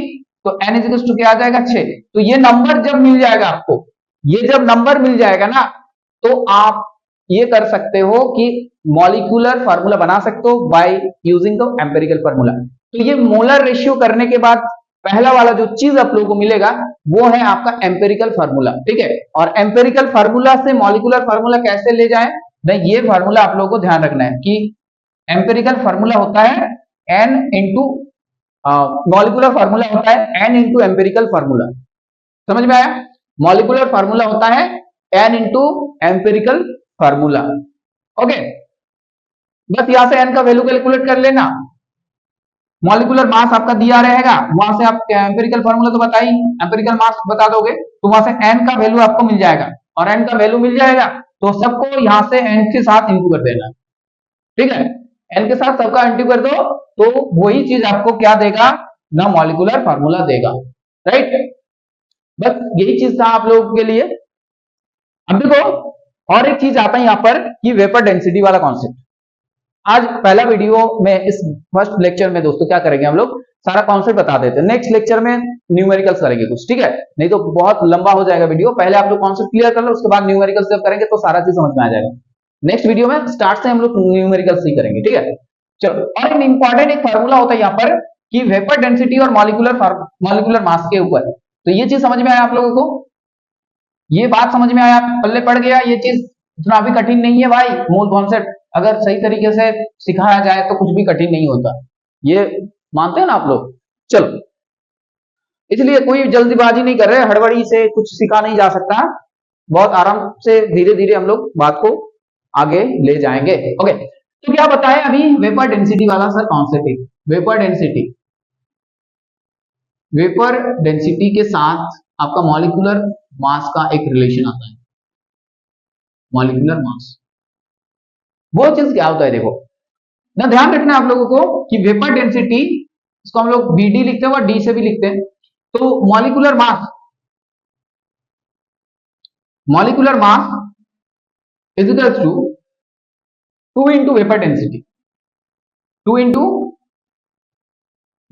तो n इजिकल्स टू क्या आ जाएगा 6। तो ये नंबर जब मिल जाएगा आपको, ये जब नंबर मिल जाएगा ना तो आप ये कर सकते हो कि मॉलिक्यूलर फार्मूला बना सकते हो by using the empirical formula. तो ये मोलर रेशियो करने के बाद पहला वाला जो चीज आप लोगों को मिलेगा वो है आपका एम्पिरिकल फार्मूला, ठीक है। और एम्पिरिकल फार्मूला से मॉलिक्यूलर फार्मूला कैसे ले जाए, नहीं ये फार्मूला आप लोगों को ध्यान रखना है कि एम्पिरिकल फार्मूला होता है n इंटू मॉलिक्यूलर फार्मूला होता है n इंटू एम्पिरिकल फार्मूला, समझ में आया? मॉलिक्यूलर फार्मूला होता है n into empirical formula, okay. बस यहां से n का वैल्यू कैलकुलेट कर लेना, मॉलिक्यूलर मास आपका दिया रहेगा, वहां से आप एम्पिरिकल फार्मूला तो बता ही, एम्पिरिकल मास बता दोगे तो वहां से n का वैल्यू आपको मिल जाएगा, और n का वैल्यू मिल जाएगा तो सबको यहां से n के साथ इंटू कर देना, ठीक है। n के साथ सबका इंटू कर दो तो वही चीज आपको क्या देगा ना, मॉलिक्यूलर फार्मूला देगा, राइट। बस यही चीज था आप लोगों के लिए। अब देखो और एक चीज आता है यहां पर कि वेपर डेंसिटी वाला कॉन्सेप्ट। आज पहला वीडियो में इस फर्स्ट लेक्चर में दोस्तों क्या करेंगे हम लोग सारा कॉन्सेप्ट बता देते हैं, नेक्स्ट लेक्चर में न्यूमेरिकल्स करेंगे कुछ, ठीक है, नहीं तो बहुत लंबा हो जाएगा वीडियो। पहले आप लोग कॉन्सेप्ट क्लियर कर लो, उसके बाद न्यूमेरिकल्स जब करेंगे तो सारा चीज समझ में आ जाएगा। नेक्स्ट वीडियो में स्टार्ट से हम लोग न्यूमेरिकल्स ही करेंगे, ठीक है। चलो, और एक इंपॉर्टेंट एक फार्मूला होता है यहाँ पर कि वेपर डेंसिटी और मॉलिक्यूलर मास के ऊपर, तो ये चीज समझ में आया आप लोगों को? ये बात समझ में आया, पल्ले पड़ गया? ये चीज इतना भी कठिन नहीं है भाई, मूल कॉन्सेप्ट अगर सही तरीके से सिखाया जाए तो कुछ भी कठिन नहीं होता, ये मानते हैं ना आप लोग? चलो, इसलिए कोई जल्दीबाजी नहीं कर रहे, हड़बड़ी से कुछ सिखा नहीं जा सकता, बहुत आराम से धीरे धीरे हम लोग बात को आगे ले जाएंगे, ओके। तो क्या बताएं अभी वेपर डेंसिटी वाला sir concept, vapour density, vapour density के साथ आपका मॉलिक्यूलर मास का एक रिलेशन आता है, मॉलिक्यूलर मास वो चीज क्या होता है देखो ना, ध्यान रखना आप लोगों को कि वेपर डेंसिटी इसको हम लोग Vd लिखते हैं और D से भी लिखते हैं, तो molecular mass is equals to 2 into vapour density, 2 into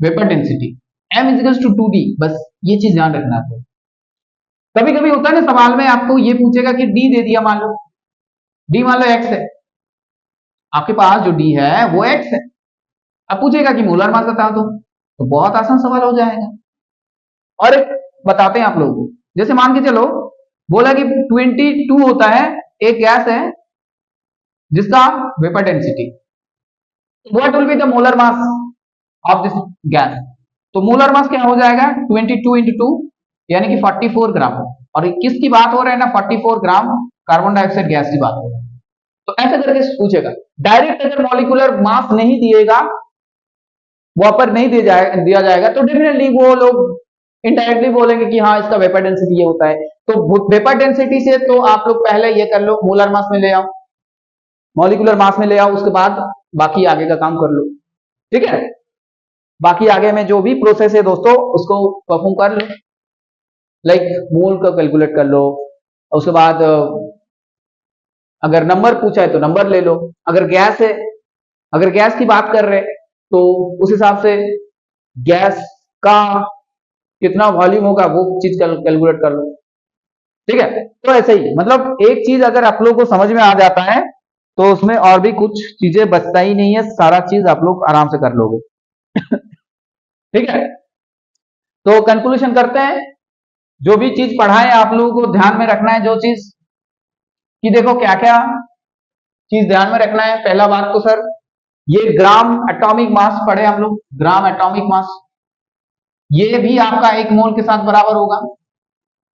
vapour density, m is equals to 2d, बस ये चीज ध्यान रखना आपको। कभी कभी होता है ना सवाल में आपको ये पूछेगा कि d दे दिया, मान लो d मान लो x है, आपके पास जो d है वो x है, अब पूछेगा कि मोलर मास बता दो, तो बहुत आसान सवाल हो जाएगा। और एक बताते हैं आप लोगों को, जैसे मान के चलो बोला कि 22 होता है, एक गैस है जिसका vapour density, what will be the molar mass of this gas, तो मोलर मास क्या हो जाएगा 22 इंटू 2 यानी कि 44 ग्राम, और किसकी बात हो रहा है ना 44 ग्राम कार्बन डाइऑक्साइड गैस की बात हो रहा है। तो ऐसे करके पूछेगा, डायरेक्ट अगर मॉलिक्यूलर मास नहीं दिएगा, वहां पर नहीं दिया जाएगा तो डेफिनेटली वो लोग इनडायरेक्टली बोलेंगे कि हाँ इसका वेपर डेंसिटी ये होता है। तो वेपर डेंसिटी से तो आप लोग पहले ये कर लो, मोलर मास में ले आओ, मॉलिक्यूलर मास में ले आओ, उसके बाद बाकी आगे का काम कर लो, ठीक है। बाकी आगे में जो भी प्रोसेस है दोस्तों उसको परफॉर्म कर लो, लाइक मोल का कैलकुलेट कर लो, उसके बाद अगर नंबर पूछा है तो नंबर ले लो, अगर गैस है, अगर गैस की बात कर रहे तो उस हिसाब से गैस का कितना वॉल्यूम होगा वो चीज कैलकुलेट कर लो, ठीक है। तो ऐसे ही मतलब एक चीज अगर आप लोग को समझ में आ जाता है तो उसमें और भी कुछ चीजें बचता ही नहीं है, सारा चीज आप लोग आराम से कर लोगे। ठीक है, तो कंक्लूजन करते हैं। जो भी चीज पढ़ाए आप लोगों को ध्यान में रखना है, जो चीज कि देखो क्या क्या चीज ध्यान में रखना है। पहला बात तो सर ये ग्राम एटॉमिक मास पढ़े हम लोग, ग्राम एटॉमिक मास ये भी आपका एक मोल के साथ बराबर होगा।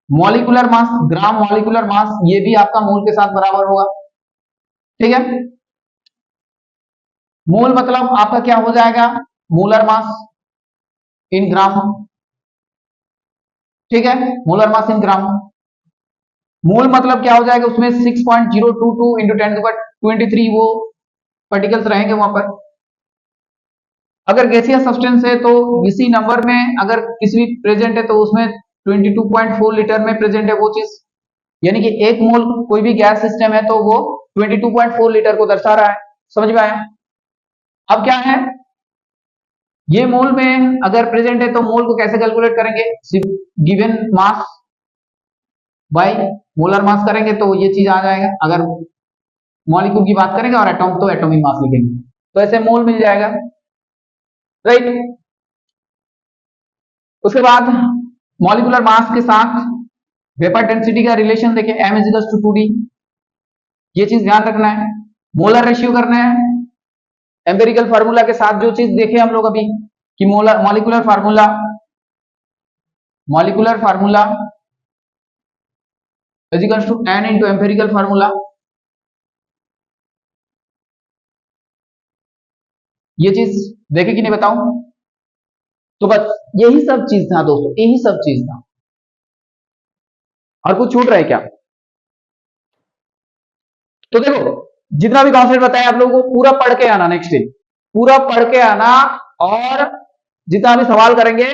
मॉलिक्यूलर मास, ग्राम मॉलिक्यूलर मास ये भी आपका मोल के साथ बराबर होगा। ठीक है, मोल मतलब आपका क्या हो जाएगा, मोलर मास इन ग्राम। ठीक है, मोलर मास इन ग्राम। मोल मतलब क्या हो जाएगा, उसमें 6.022 इंटू 10⁻23 वो पार्टिकल्स रहेंगे वहां पर। अगर गैसियस सब्सटेंस है तो इसी नंबर में अगर किसी भी प्रेजेंट है तो उसमें 22.4 लीटर में प्रेजेंट है वो चीज, यानी कि एक मोल कोई भी गैस सिस्टम है तो वो 22.4 लीटर को दर्शा रहा है। समझ में आया? अब क्या है, ये मोल में अगर प्रेजेंट है तो मोल को कैसे कैलकुलेट करेंगे, given mass by molar mass करेंगे तो ये चीज आ जाएगा। अगर मॉलिक्यूल की बात करेंगे और एटॉम तो एटॉमिक मास लिखेंगे तो ऐसे मोल मिल जाएगा, राइट। उसके बाद मॉलिक्यूलर मास के साथ वेपर डेंसिटी का रिलेशन देखें, m इज टू 2d, ये चीज ध्यान रखना है। मोलर रेशियो करना है, एम्पेरिकल फार्मूला के साथ जो चीज देखे हम लोग अभी कि molar molecular formula is equals to n into empirical formula, ये चीज देखे कि नहीं बताऊं। तो बस यही सब चीज था दोस्तों, यही सब चीज था, और कुछ छूट रहा है क्या? तो देखो जितना भी कॉन्सेप्ट बताया आप लोगों को पूरा पढ़ के आना, नेक्स्ट दिन पूरा पढ़ के आना, और जितना भी सवाल करेंगे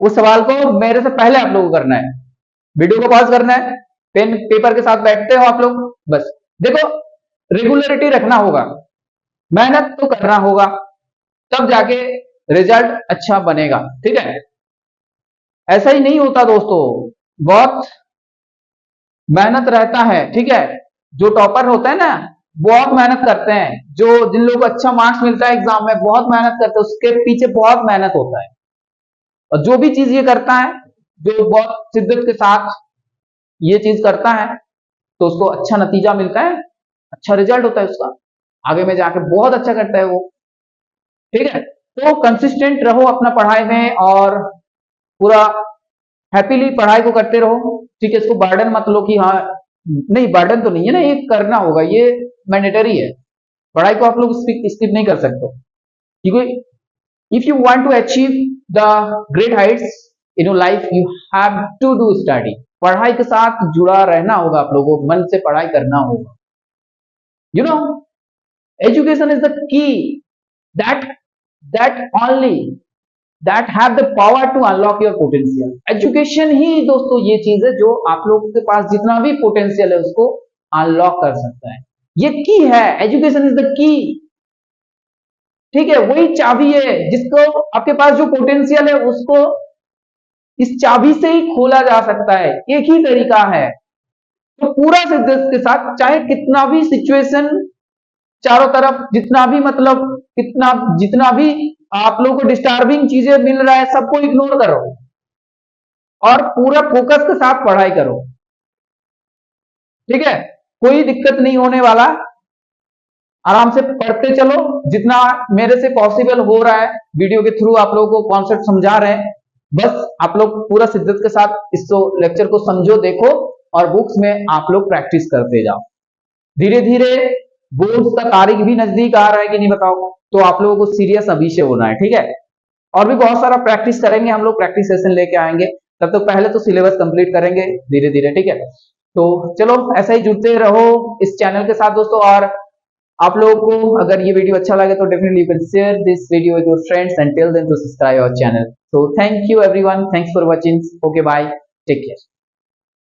उस सवाल को मेरे से पहले आप लोगों को करना है। वीडियो को पॉज करना है, पेन पेपर के साथ बैठते हो आप लोग, बस देखो रेगुलरिटी रखना होगा, मेहनत तो करना होगा, तब जाके रिजल्ट अच्छा बनेगा। ठीक है, ऐसा ही नहीं होता दोस्तों, बहुत मेहनत रहता है। ठीक है, जो टॉपर होते हैं ना बहुत मेहनत करते हैं, जो जिन लोगों को अच्छा मार्क्स मिलता है एग्जाम में बहुत मेहनत करते हैं, उसके पीछे बहुत मेहनत होता है। और जो भी चीज ये करता है, जो बहुत शिद्दत के साथ ये चीज करता है तो उसको अच्छा नतीजा मिलता है, अच्छा रिजल्ट होता है उसका, आगे में जाके बहुत अच्छा करता है वो। ठीक है, तो कंसिस्टेंट रहो अपना पढ़ाई में और पूरा हैप्पीली पढ़ाई को करते रहो। ठीक है, इसको बर्डन मत लो कि हाँ नहीं, बर्डन तो नहीं है ना, ये करना होगा, ये मैंडेटरी है। पढ़ाई को आप लोग स्किप नहीं कर सकते, क्योंकि if you want to achieve the great heights in your life you have to do study. पढ़ाई के साथ जुड़ा रहना होगा आप लोगों को, मन से पढ़ाई करना होगा। You know education is the key that only that have the power to unlock your potential। Education ही दोस्तों ये चीज है जो आप लोगों के पास जितना भी पोटेंशियल है उसको अनलॉक कर सकता है, ये की है, एजुकेशन इज द की। ठीक है, वही चाबी है जिसको आपके पास जो पोटेंशियल है उसको इस चाबी से ही खोला जा सकता है, एक ही तरीका है। तो पूरा शिद्दत के साथ, चाहे कितना भी सिचुएशन चारों तरफ, जितना भी मतलब कितना जितना भी आप लोगों को डिस्टर्बिंग चीजें मिल रहा है सबको इग्नोर करो और पूरा फोकस के साथ पढ़ाई करो। ठीक है, कोई दिक्कत नहीं होने वाला, आराम से पढ़ते चलो, जितना मेरे से पॉसिबल हो रहा है वीडियो के थ्रू आप लोगों को कॉन्सेप्ट समझा रहे हैं, बस आप लोग पूरा शिद्दत के साथ इस लेक्चर को समझो, देखो और बुक्स में आप लोग प्रैक्टिस करते जाओ। धीरे धीरे बोर्ड का तारीख भी नजदीक आ रहा है कि नहीं बताओ, तो आप लोगों को सीरियस अभी से होना है। ठीक है, और भी बहुत सारा प्रैक्टिस करेंगे हम लोग, प्रैक्टिस सेशन लेके आएंगे, तब तक पहले तो सिलेबस कंप्लीट करेंगे धीरे धीरे। ठीक है, तो चलो ऐसा ही जुड़ते रहो इस चैनल के साथ दोस्तों, और आप लोगों को अगर ये वीडियो अच्छा लगे तो definitely you can share this video with your friends and tell them to subscribe our channel. So thank you everyone, thanks for watching, okay bye, take care.